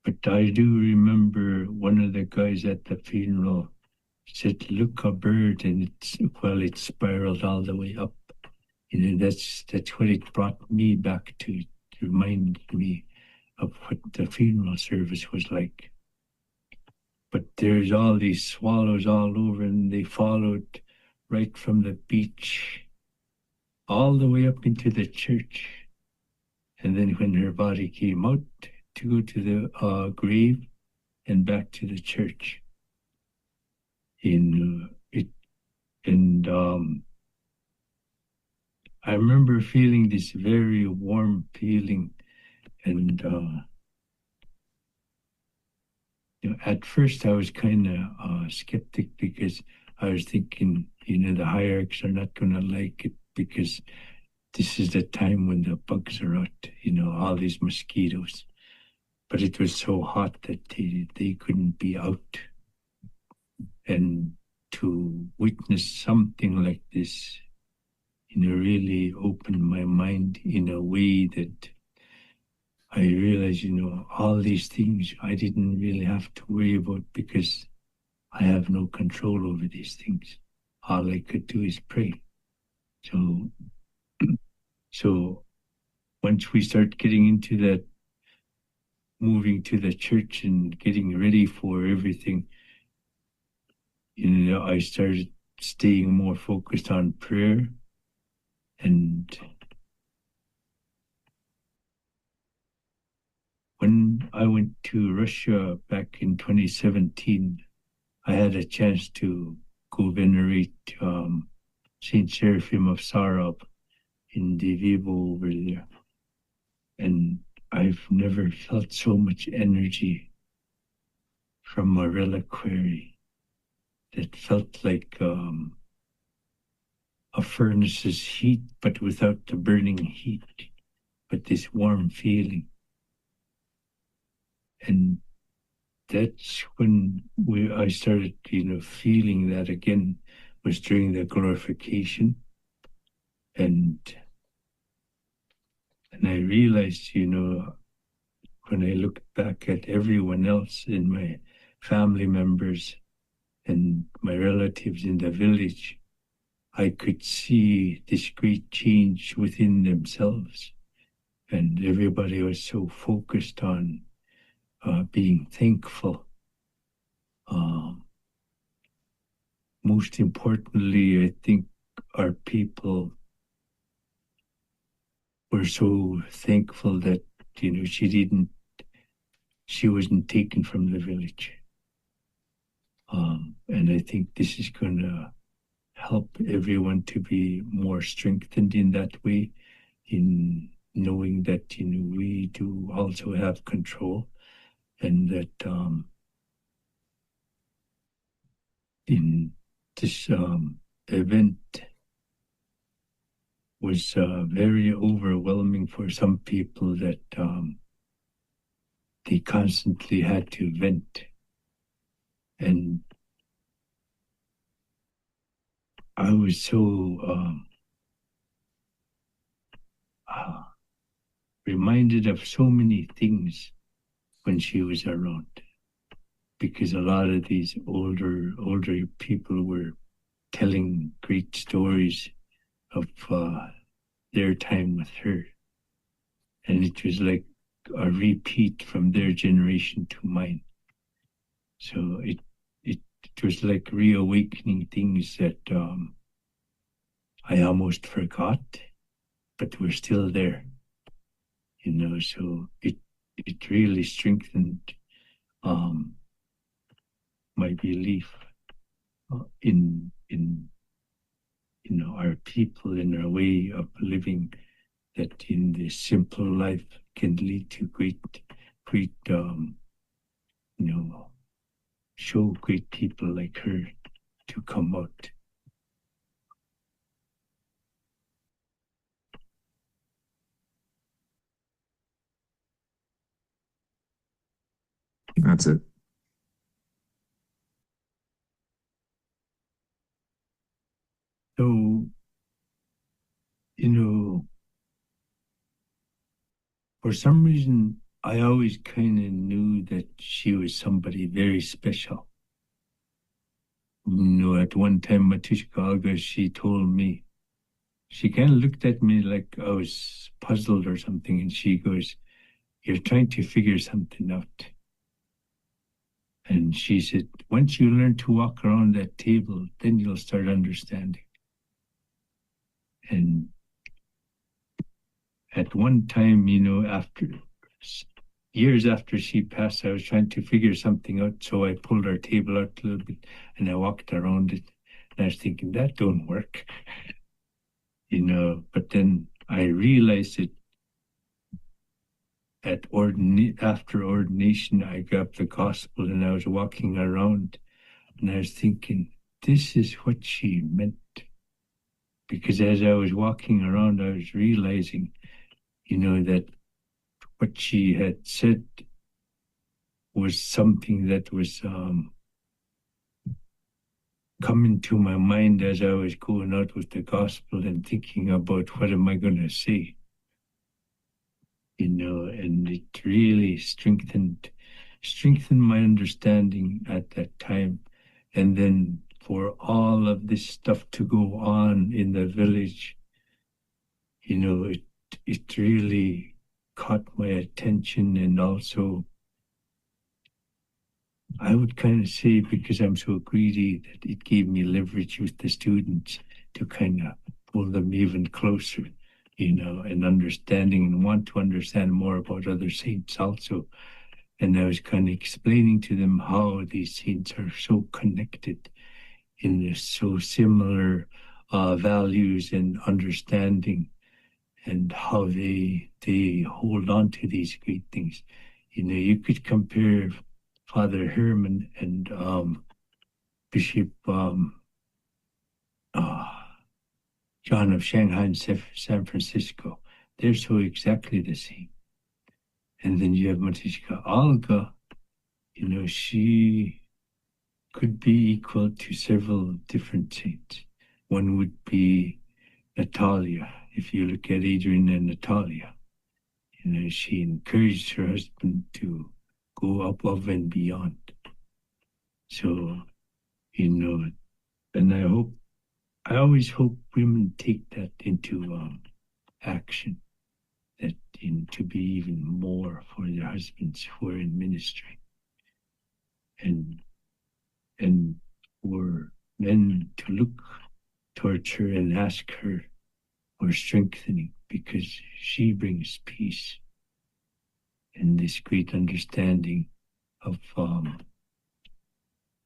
But I do remember one of the guys at the funeral said, "Look, a bird," and it spiraled all the way up. That's what it brought me back to remind me of what the funeral service was like. But there's all these swallows all over, and they followed right from the beach all the way up into the church. And then when her body came out, to go to the grave and back to the church. I remember feeling this very warm feeling, and at first I was kind of skeptic, because I was thinking, the hierarchs are not going to like it, because this is the time when the bugs are out, all these mosquitoes. But it was so hot that they couldn't be out. And to witness something like this, really opened my mind in a way that I realized, all these things I didn't really have to worry about, because I have no control over these things. All I could do is pray. So once we start getting into that, moving to the church and getting ready for everything, I started staying more focused on prayer. And when I went to Russia back in 2017, I had a chance to go venerate Saint Seraphim of Sarov in Divivo over there. And I've never felt so much energy from a reliquary that felt like a furnace's heat, but without the burning heat, but this warm feeling. And that's when I started, feeling that again, was during the glorification. And I realized, when I looked back at everyone else in my family members and my relatives in the village, I could see this great change within themselves. And everybody was so focused on being thankful. Most importantly, I think our people were so thankful that, she wasn't taken from the village. And I think this is going to help everyone to be more strengthened in that way, in knowing that, we do also have control, and that in this event was very overwhelming for some people, that they constantly had to vent. And I was so reminded of so many things when she was around, because a lot of these older people were telling great stories of their time with her, and it was like a repeat from their generation to mine. So it was like reawakening things that I almost forgot, but were still there. So it really strengthened my belief in our people, in our way of living, that in this simple life can lead to great show great people like her to come out. That's it. So, for some reason, I always kind of knew that she was somebody very special. At one time, Matushka, Olga, she told me, she kind of looked at me like I was puzzled or something, and she goes, "You're trying to figure something out." And she said, "Once you learn to walk around that table, then you'll start understanding." And at one time, after years after she passed, I was trying to figure something out. So I pulled our table out a little bit and I walked around it. And I was thinking, that don't work. But then I realized it after ordination. I grabbed the gospel and I was walking around and I was thinking, this is what she meant. Because as I was walking around, I was realizing, that what she had said was something that was coming to my mind as I was going out with the gospel and thinking about what am I going to say. And it really strengthened my understanding at that time. And then for all of this stuff to go on in the village, it really caught my attention. And also, I would kind of say, because I'm so greedy, that it gave me leverage with the students to kind of pull them even closer, and understanding, and want to understand more about other saints also. And I was kind of explaining to them how these saints are so connected in this so similar values and understanding, and how they hold on to these great things. You could compare Father Herman and Bishop John of Shanghai and San Francisco. They're so exactly the same. And then you have Matushka Olga. She could be equal to several different saints. One would be Natalia. If you look at Adrian and Natalia, she encouraged her husband to go above and beyond. So, and I always hope women take that into action, that to be even more for their husbands who are in ministry, and for men to look towards her and ask her for strengthening, because she brings peace and this great understanding of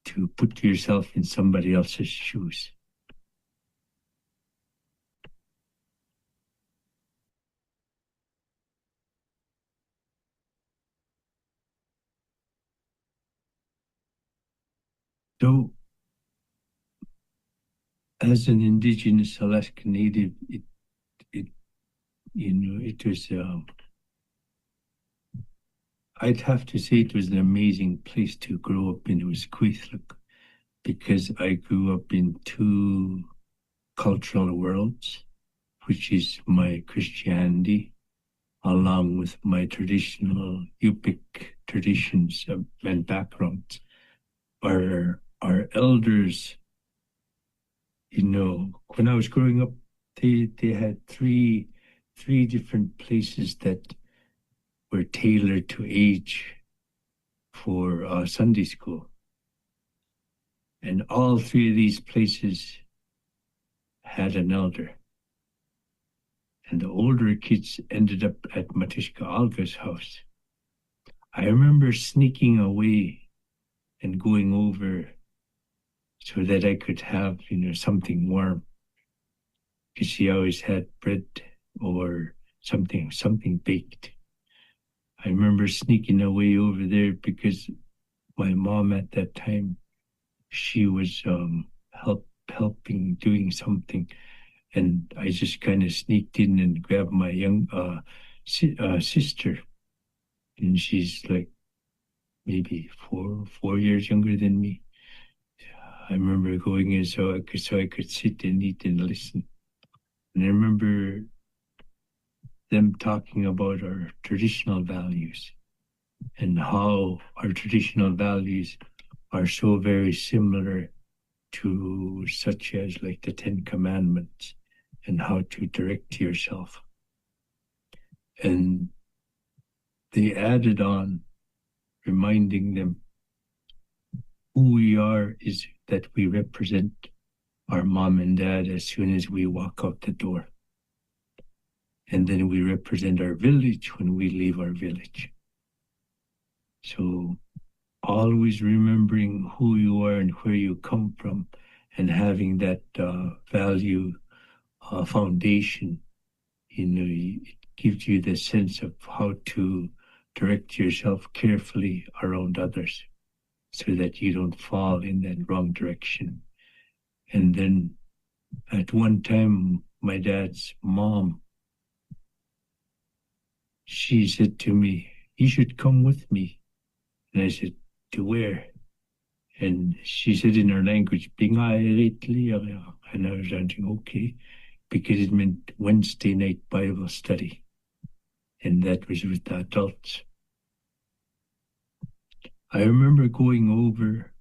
to put yourself in somebody else's shoes. So, as an Indigenous Alaska Native, it it was. I'd have to say it was an amazing place to grow up in. It was Queethluck, because I grew up in two cultural worlds, which is my Christianity, along with my traditional Yupik traditions and backgrounds. Our elders, when I was growing up, they had three different places that were tailored to age for Sunday school. And all three of these places had an elder. And the older kids ended up at Matushka Olga's house. I remember sneaking away and going over so that I could have, something warm. Because she always had bread or something baked. I remember sneaking away over there because my mom at that time, she was helping doing something, and I just kind of sneaked in and grabbed my young sister, and she's like maybe four years younger than me. I remember going in so I could sit and eat and listen, and I remember them talking about our traditional values and how our traditional values are so very similar to such as like the Ten Commandments and how to direct yourself. And they added on reminding them who we are is that we represent our mom and dad as soon as we walk out the door. And then we represent our village when we leave our village. So always remembering who you are and where you come from, and having that value foundation, it gives you the sense of how to direct yourself carefully around others so that you don't fall in that wrong direction. And then at one time, my dad's mom, she said to me, "You should come with me." And I said, "To where?" And she said in her language, "Bingai." And I was thinking, okay, because it meant Wednesday night Bible study. And that was with the adults. I remember going over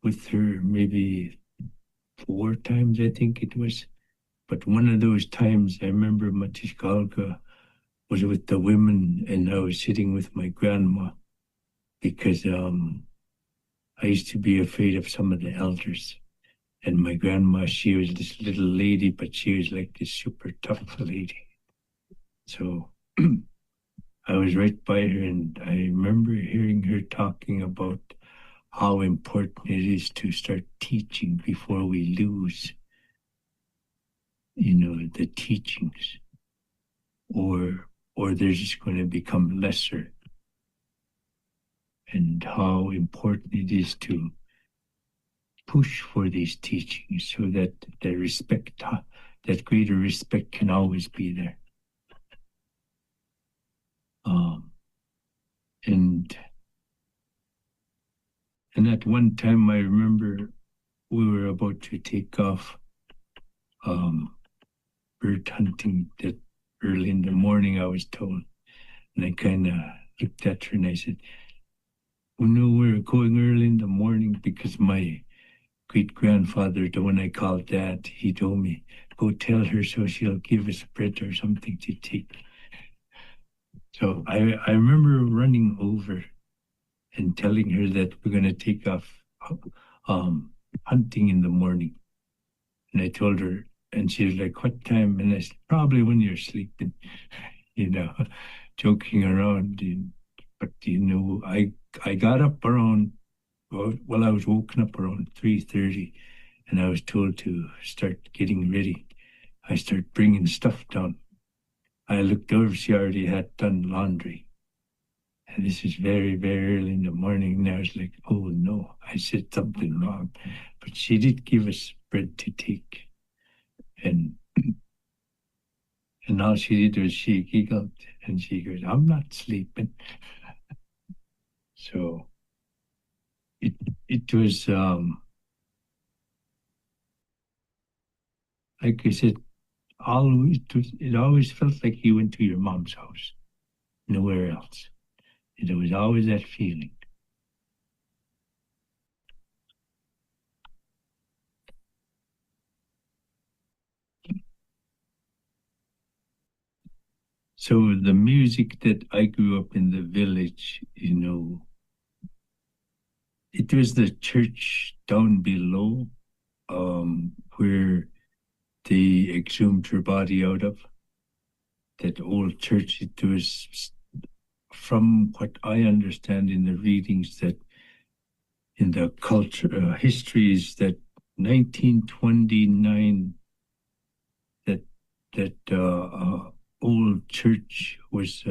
with her maybe 4 times, I think it was. But one of those times, I remember Matushka Olga was with the women, and I was sitting with my grandma, because I used to be afraid of some of the elders. And my grandma, she was this little lady, but she was like this super tough lady. So I was right by her, and I remember hearing her talking about how important it is to start teaching before we lose, the teachings, or they're just going to become lesser. And how important it is to push for these teachings so that the respect, that greater respect can always be there. And at one time, I remember we were about to take off bird hunting that early in the morning, I was told. And I kind of looked at her and I said, we were going early in the morning because my great grandfather, the one I called Dad, he told me, go tell her so she'll give us bread or something to take. So I remember running over and telling her that we're going to take off hunting in the morning. And I told her, and she was like, what time? And I said, probably when you're sleeping, you know, joking around. But, I got up around, well, I was woken up around 3:30 and I was told to start getting ready. I started bringing stuff down. I looked over, she already had done laundry. And this is very, very early in the morning. And I was like, oh no, I said something wrong. But she did give us bread to take. And all she did was she giggled and she goes, I'm not sleeping. So it was like I said, it always felt like you went to your mom's house, nowhere else. There was always that feeling. So the music that I grew up in the village, it was the church down below, where they exhumed her body out of. That old church, it was, from what I understand in the readings, that in the culture histories, that 1929, that old church was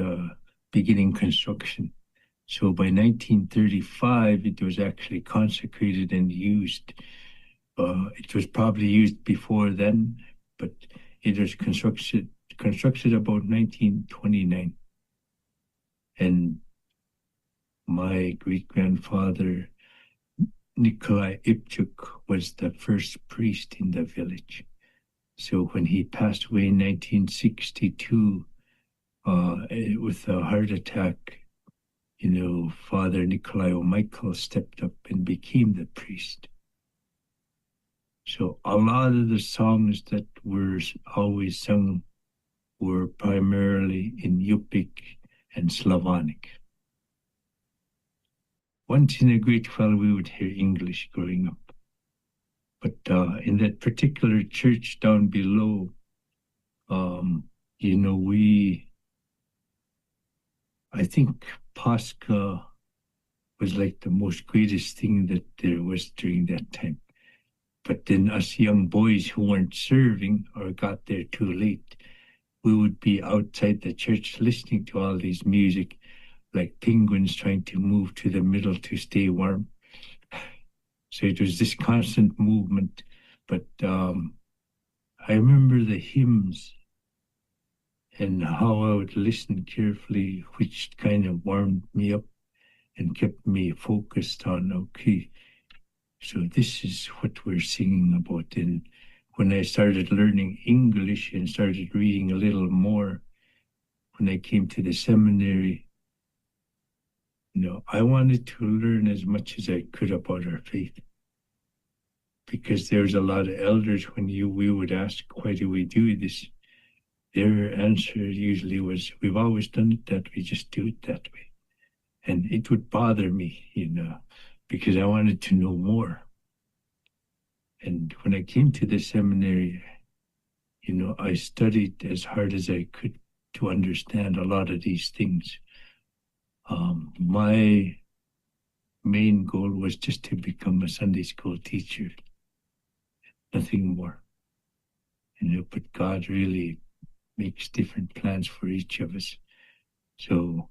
beginning construction. So by 1935, it was actually consecrated and used. It was probably used before then, but it was constructed about 1929. And my great-grandfather, Nikolai Ipchuk, was the first priest in the village. So when he passed away in 1962 with a heart attack, Father Nikolai O'Michael stepped up and became the priest. So a lot of the songs that were always sung were primarily in Yupik and Slavonic. Once in a great while we would hear English growing up. But in that particular church down below, I think Pascha was like the most greatest thing that there was during that time. But then us young boys who weren't serving or got there too late, we would be outside the church listening to all these music, like penguins trying to move to the middle to stay warm. So it was this constant movement. But I remember the hymns and how I would listen carefully, which kind of warmed me up and kept me focused on, okay, so this is what we're singing about. And when I started learning English and started reading a little more, when I came to the seminary, I wanted to learn as much as I could about our faith. Because there's a lot of elders, when we would ask, why do we do this? Their answer usually was, we've always done it that way, just do it that way. And it would bother me, because I wanted to know more. And when I came to the seminary, I studied as hard as I could to understand a lot of these things. My main goal was just to become a Sunday school teacher, nothing more. But God really makes different plans for each of us. So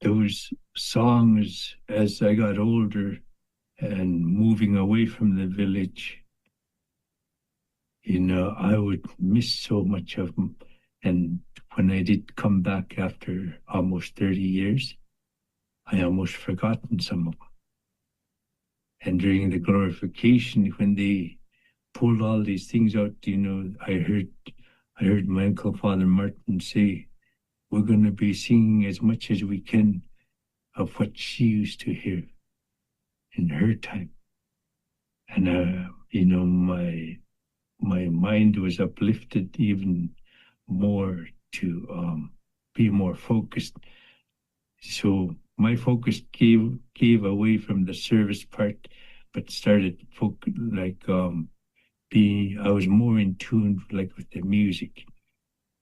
those songs, as I got older and moving away from the village, I would miss so much of them. And when I did come back after almost 30 years, I almost forgotten some of them. And during the glorification, when they pulled all these things out, I heard my uncle, Father Martin, say, we're going to be singing as much as we can of what she used to hear in her time. And, my mind was uplifted even more to be more focused. So my focus gave away from the service part, but started I was more in tune with the music,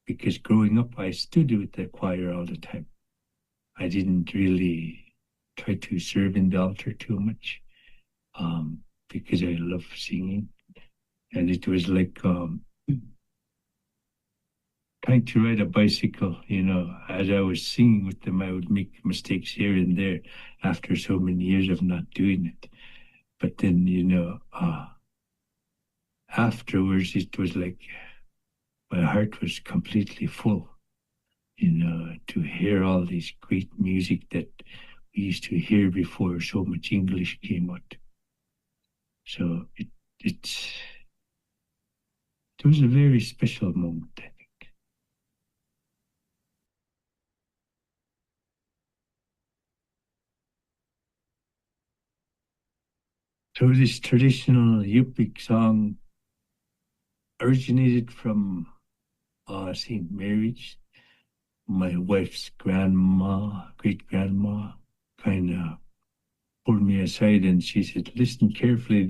because growing up I stood with the choir all the time. I didn't really try to serve in the altar too much, because I love singing, and it was trying to ride a bicycle. As I was singing with them, I would make mistakes here and there after so many years of not doing it. But then, afterwards, it was like my heart was completely full, to hear all this great music that we used to hear before so much English came out. So it was a very special moment, I think. So this traditional Yupik song originated from St. Mary's. My wife's grandma, great grandma, kind of pulled me aside and she said, "Listen carefully.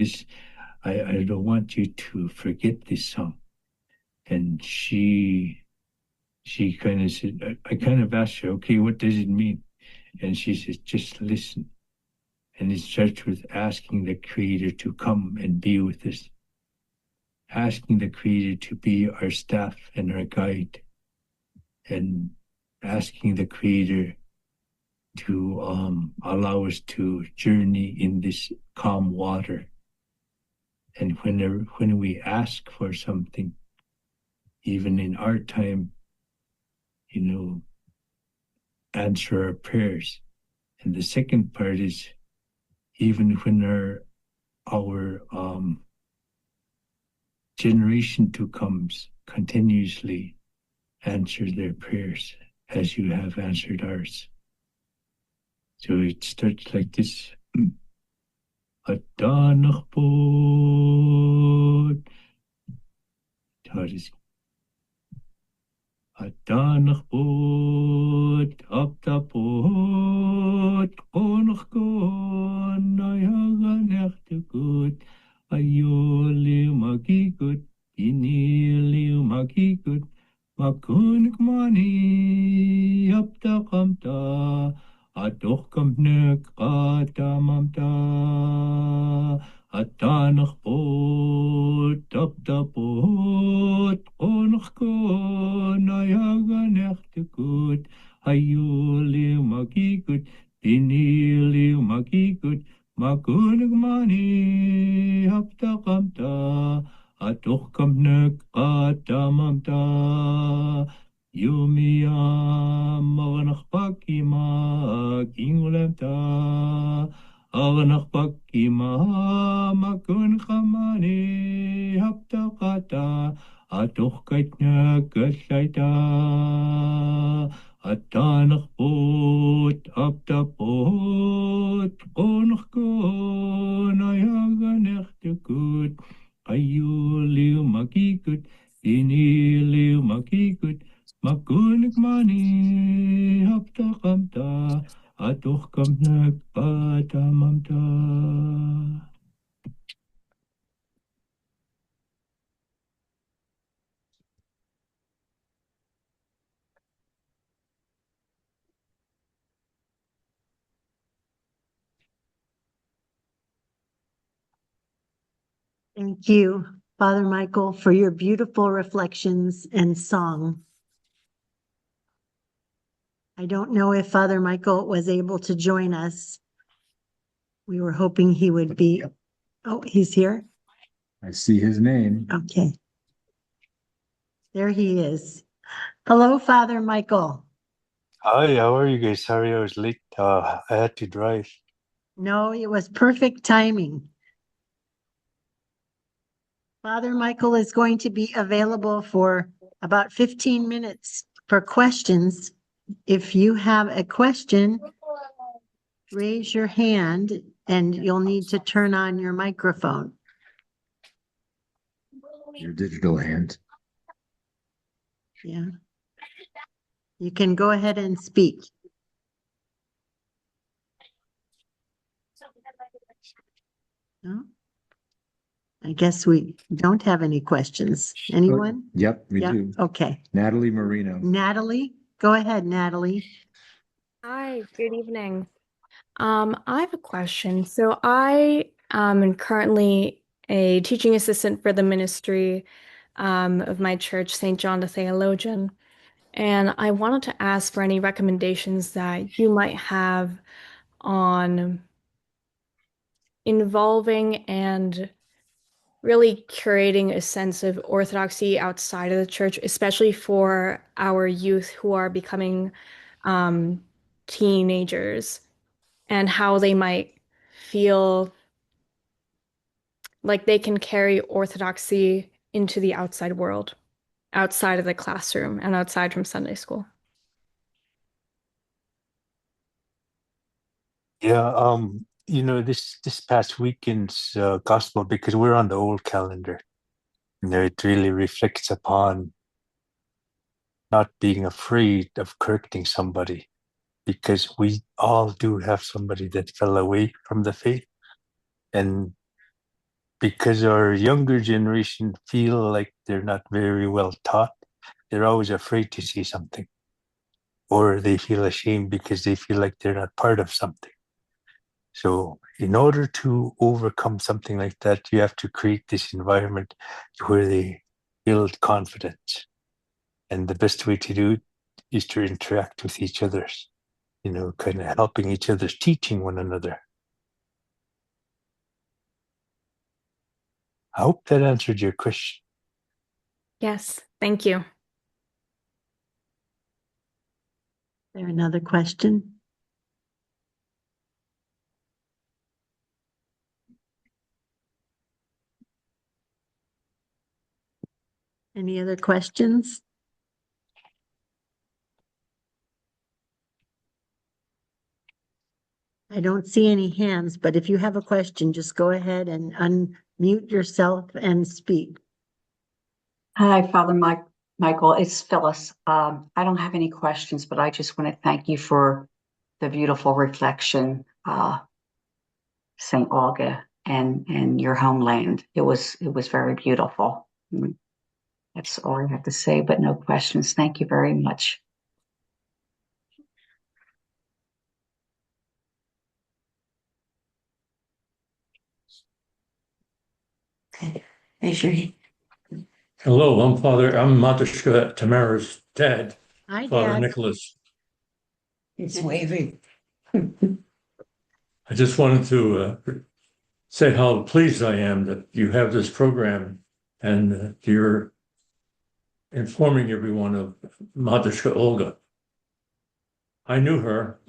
I don't want you to forget this song." And she kind of said, I kind of asked her, "Okay, what does it mean?" And she says, "Just listen." And it starts with asking the Creator to come and be with us, asking the Creator to be our staff and our guide, and asking the Creator to allow us to journey in this calm water. And when we ask for something, even in our time, answer our prayers. And the second part is, even when our generation to comes, continuously answer their prayers as you have answered ours. So it starts like this. Adanach bod. Adanach bod. Apta bod. Konach kon. Ayaganech te good. Ayoli magigut. Inili magigut. Makunik mani. Apta kamta. Adoch kampnek katamamta. Atanach bod, tapta bod, konach kon, ayaganech te gut, ayuli magigut, pinili magigut, makunig mani, hapta kamta, adoch kampnek katamamta. Yumia maganach pakima kingulemta aganach pakima makun khamani haptakata atoch kaitna kaslaita atanach pot aptapot konach kon ayaganech tekut ayuli makikut inili makikut Makunik mani hapta kamta atoch kamnak patamamta. Thank you, Father Michael, for your beautiful reflections and song. I don't know if Father Michael was able to join us. We were hoping he would be. Oh, he's here. I see his name. Okay. There he is. Hello, Father Michael. Hi, how are you guys? Sorry I was late. I had to drive. No, it was perfect timing. Father Michael is going to be available for about 15 minutes for questions. If you have a question, raise your hand and you'll need to turn on your microphone. Your digital hand. Yeah. You can go ahead and speak. No? I guess we don't have any questions. Anyone? Yep, we Yeah, do. okay. Natalie Marino. Natalie, go ahead, Natalie. Hi, good evening. I have a question. So I am currently a teaching assistant for the ministry of my church, St. John the Theologian. And I wanted to ask for any recommendations that you might have on involving and really curating a sense of orthodoxy outside of the church, especially for our youth who are becoming teenagers, and how they might feel like they can carry orthodoxy into the outside world, outside of the classroom and outside from Sunday school. Yeah, this past weekend's gospel, because we're on the old calendar, it really reflects upon not being afraid of correcting somebody, because we all do have somebody that fell away from the faith. And because our younger generation feel like they're not very well taught, they're always afraid to say something, or they feel ashamed because they feel like they're not part of something. So in order to overcome something like that, you have to create this environment where they build confidence. And the best way to do it is to interact with each other, kind of helping each other, teaching one another. I hope that answered your question. Yes, thank you. There another question? Any other questions? I don't see any hands, but if you have a question, just go ahead and unmute yourself and speak. Hi, Father Michael. It's Phyllis. I don't have any questions, but I just want to thank you for the beautiful reflection, St. Olga, and your homeland. It was very beautiful. That's all I have to say, but no questions. Thank you very much. Hello, I'm Matushka, Tamara's dad, Hi, Father Dad. Nicholas. It's waving. I just wanted to say how pleased I am that you have this program and you're informing everyone of Matushka Olga. I knew her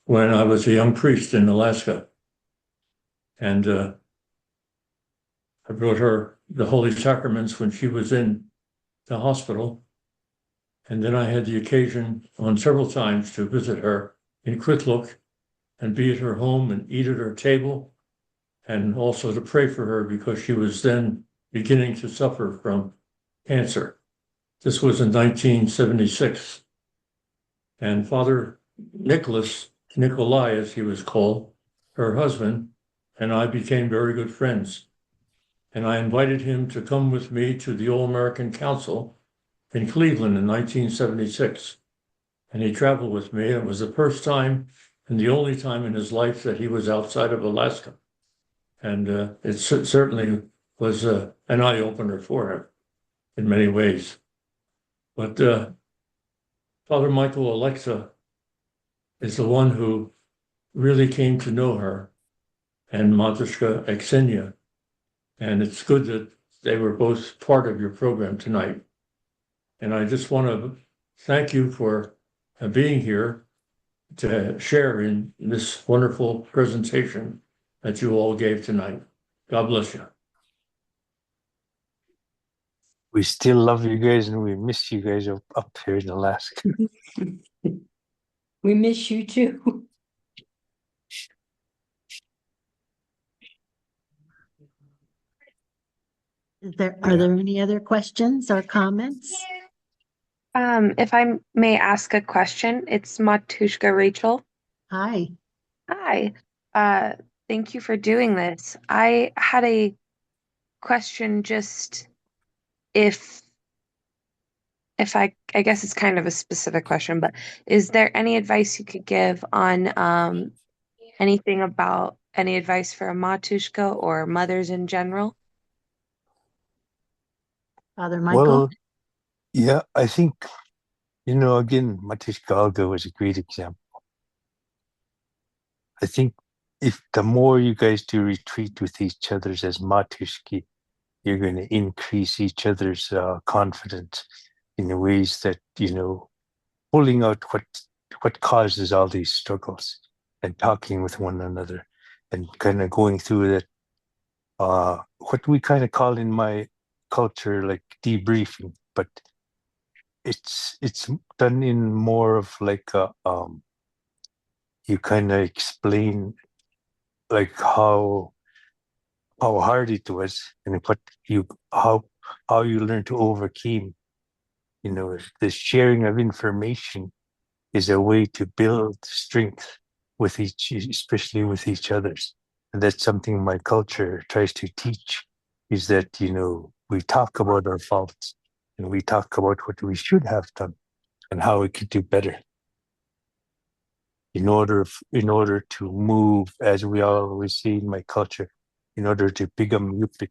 when I was a young priest in Alaska, and I brought her the Holy Sacraments when she was in the hospital. And then I had the occasion on several times to visit her in Kwiklook and be at her home and eat at her table, and also to pray for her because she was then beginning to suffer from cancer. This was in 1976. And Father Nikolai, as he was called, her husband, and I became very good friends. And I invited him to come with me to the All-American Council in Cleveland in 1976. And he traveled with me. It was the first time and the only time in his life that he was outside of Alaska. And it certainly was an eye-opener for him in many ways. But Father Michael Alexa is the one who really came to know her, and Matushka Ksenia. And it's good that they were both part of your program tonight. And I just want to thank you for being here to share in this wonderful presentation that you all gave tonight. God bless you. We still love you guys and we miss you guys up here in Alaska. We miss you too. Are there any other questions or comments? If I may ask a question, it's Matushka Rachel. Hi. Hi. Uh, Thank you for doing this. I had a question just if I guess it's kind of a specific question, but is there any advice you could give on anything about any advice for a Matushka or mothers in general? Father Michael? Well, yeah, I think, again, Matushka Olga was a great example. I think if the more you guys do retreat with each other's as Matushki, you're going to increase each other's confidence in ways that, pulling out what causes all these struggles and talking with one another and kind of going through that, what we kind of call in my culture like debriefing, but it's done in more of like you kind of explain like how hard it was and what you how you learn to overcome. The sharing of information is a way to build strength with especially with each others. And that's something my culture tries to teach is that, we talk about our faults and we talk about what we should have done and how we could do better in order to move, as we always say in my culture, in order to become yupik,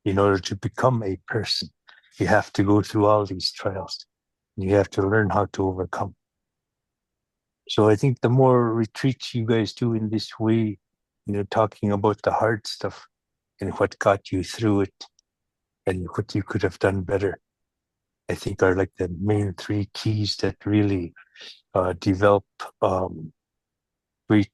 in order to become a person, you have to go through all these trials. You have to learn how to overcome. So I think the more retreats you guys do in this way, talking about the hard stuff and what got you through it and what you could have done better, I think are like the main three keys that really develop great,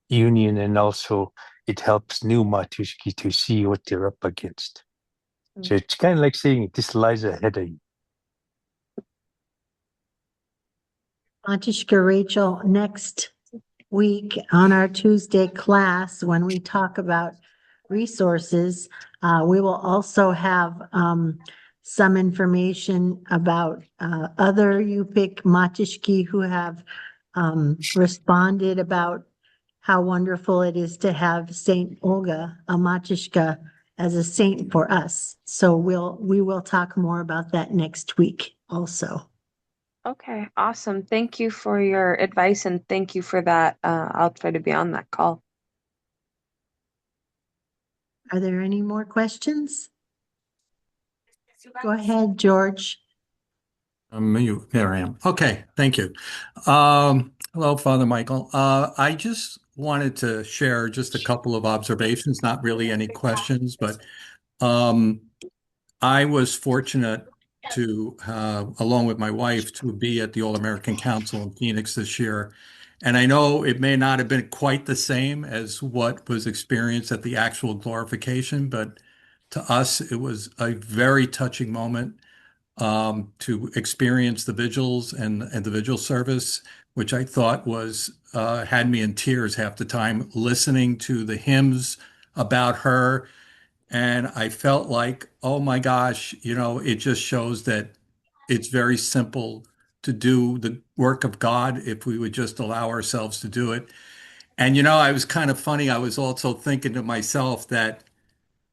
union, and also it helps new Matushki to see what they're up against. So it's kind of like saying this lies ahead of you. Matushka Rachel, next week on our Tuesday class, when we talk about resources, we will also have some information about other Yupik Matushki who have responded about how wonderful it is to have Saint Olga, a Matushka, as a saint for us. So we will talk more about that next week also. Okay, awesome. Thank you for your advice and thank you for that. I'll try to be on that call. Are there any more questions? Go ahead, George. There I am. Okay, thank you. Hello, Father Michael. I just wanted to share just a couple of observations, not really any questions, but um, I was fortunate to, along with my wife, to be at the All-American Council in Phoenix this year. And I know it may not have been quite the same as what was experienced at the actual glorification, but to us, it was a very touching moment to experience the vigils and the vigil service, which I thought was had me in tears half the time, listening to the hymns about her. And I felt like, oh my gosh, it just shows that it's very simple to do the work of God if we would just allow ourselves to do it. And I was kind of funny. I was also thinking to myself that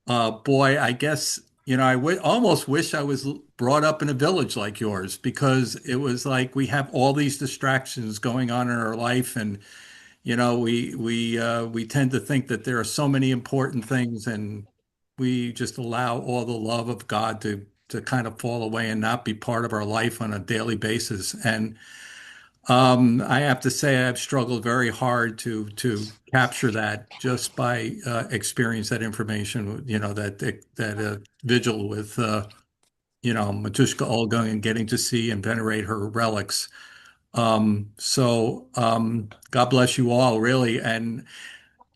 boy, I guess, I almost wish I was brought up in a village like yours because it was like we have all these distractions going on in our life, and we tend to think that there are so many important things, and we just allow all the love of God to kind of fall away and not be part of our life on a daily basis. And I have to say I've struggled very hard to capture that just by experience that information, that vigil with Matushka Olga and getting to see and venerate her relics. God bless you all, really. And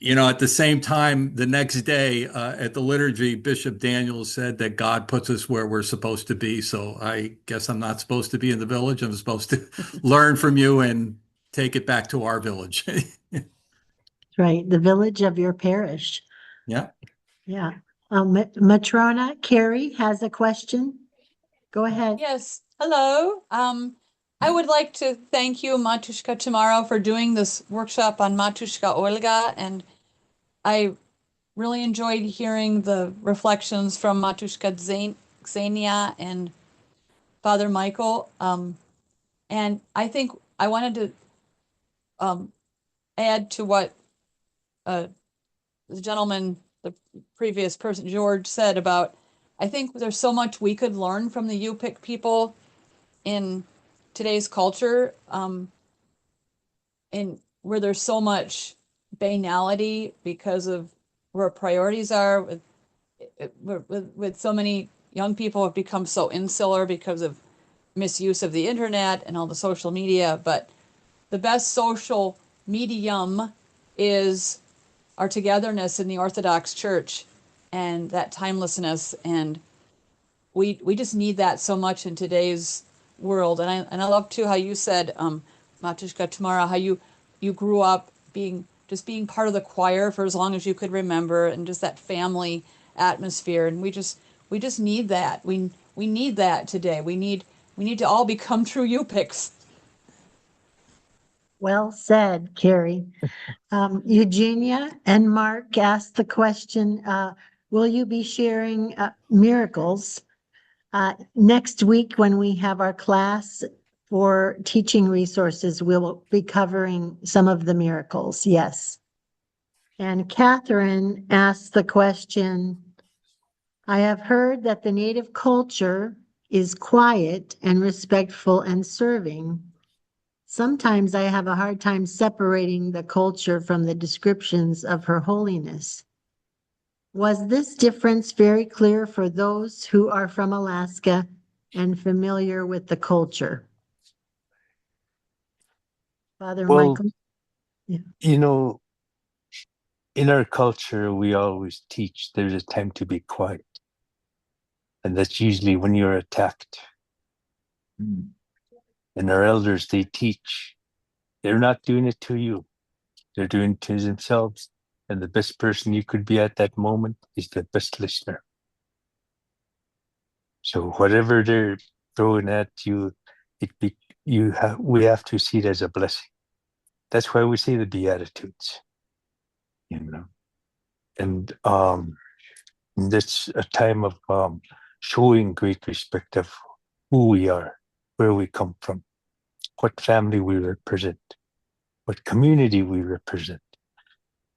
at the same time, the next day at the liturgy, Bishop Daniel said that God puts us where we're supposed to be. So I guess I'm not supposed to be in the village. I'm supposed to learn from you and take it back to our village. right. The village of your parish. Yeah. Yeah. Matrona, Carrie has a question. Go ahead. Yes, hello. I would like to thank you, Matushka, tomorrow for doing this workshop on Matushka Olga, and I really enjoyed hearing the reflections from Matushka Xenia and Father Michael. And I think I wanted to add to what the gentleman, the previous person, George, said about, I think there's so much we could learn from the Yupik people in today's culture, and where there's so much banality because of where priorities are with so many young people have become so insular because of misuse of the internet and all the social media. But the best social medium is our togetherness in the Orthodox Church and that timelessness. And we just need that so much in today's world. And I love too how you said, Matushka Tamara, how you grew up being part of the choir for as long as you could remember, and just that family atmosphere. And we just need that. We need that today. We need to all become true Yupiks. Well said, Carrie. Eugenia and Mark asked the question, will you be sharing miracles next week when we have our class for teaching resources? We'll be covering some of the miracles, yes. And Catherine asked the question, I have heard that the native culture is quiet and respectful and serving. Sometimes I have a hard time separating the culture from the descriptions of Her Holiness. Was this difference very clear for those who are from Alaska and familiar with the culture? Father Well, Michael? you know, in our culture, we always teach there's a time to be quiet. And that's usually when you're attacked. And our elders, they teach. They're not doing it to you. They're doing it to themselves. And the best person you could be at that moment is the best listener. So whatever they're throwing at you, we have to see it as a blessing. That's why we say the Beatitudes, you know. And that's a time of showing great respect of who we are, where we come from, what family we represent, what community we represent.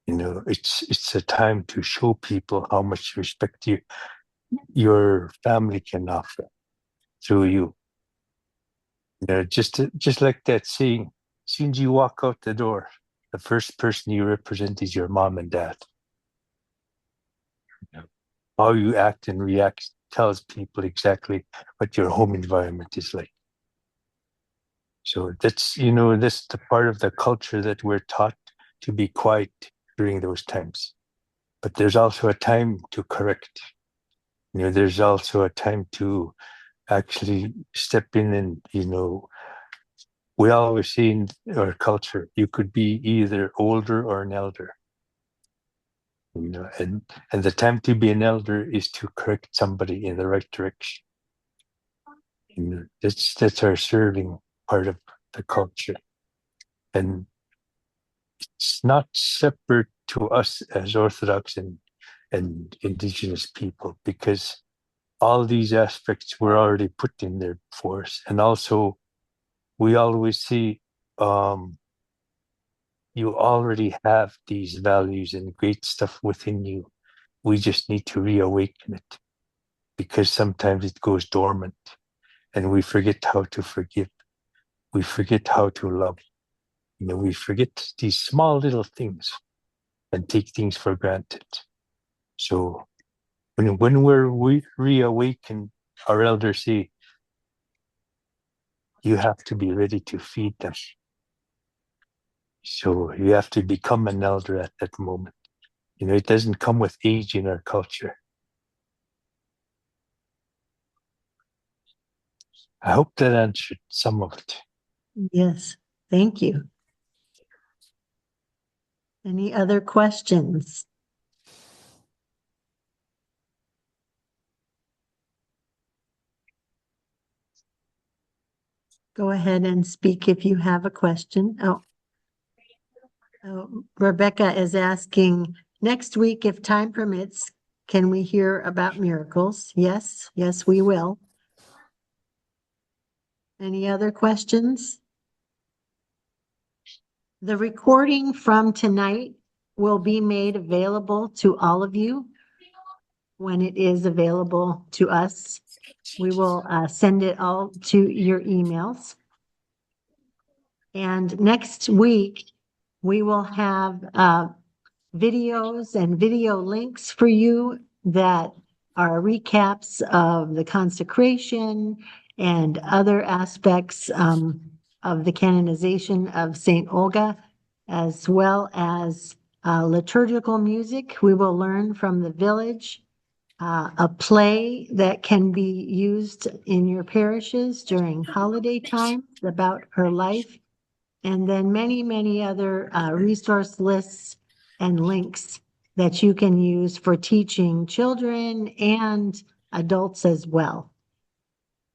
You know, it's a time to show people how much respect your family can offer through you. You know, just like that saying, as soon as you walk out the door, the first person you represent is your mom and dad. You know, how you act and react tells people exactly what your home environment is like. So that's the part of the culture that we're taught to be quiet during those times. But there's also a time to correct. You know, there's also a time to actually step in and, we always see in our culture, you could be either older or an elder. You know, and the time to be an elder is to correct somebody in the right direction. You know, that's our serving part of the culture. And it's not separate to us as Orthodox and Indigenous people, because all these aspects were already put in there for us. And also, we always see you already have these values and great stuff within you. We just need to reawaken it, because sometimes it goes dormant and we forget how to forgive. We forget how to love. You know, we forget these small little things and take things for granted. So when we reawaken, our elders say, you have to be ready to feed them. So you have to become an elder at that moment. You know, it doesn't come with age in our culture. I hope that answered some of it. Yes, thank you. Any other questions? Go ahead and speak if you have a question. Rebecca is asking, next week, if time permits, can we hear about miracles? Yes, yes, we will. Any other questions? The recording from tonight will be made available to all of you when it is available to us. We will send it all to your emails. And next week, we will have videos and video links for you that are recaps of the consecration and other aspects of the canonization of Saint Olga, as well as liturgical music. We will learn from the village, a play that can be used in your parishes during holiday time about her life, and then many, many other resource lists and links that you can use for teaching children and adults as well.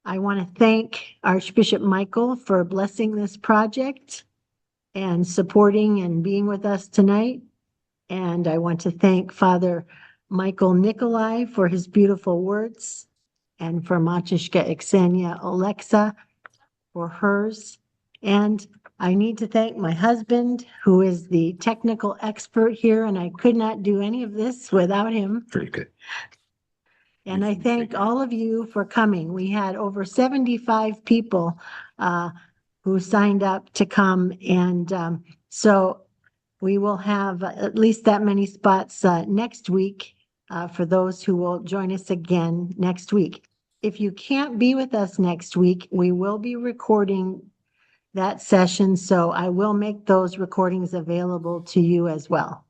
I want to thank Archbishop Michael for blessing this project and supporting and being with us tonight. And I want to thank Father Michael Nikolai for his beautiful words, and for Matushka Ksenia Alexa for hers. And I need to thank my husband, who is the technical expert here, and I could not do any of this without him. Very good. And I thank all of you for coming. We had over 75 people who signed up to come, and so we will have at least that many spots next week for those who will join us again next week. If you can't be with us next week, we will be recording that session, so I will make those recordings available to you as well.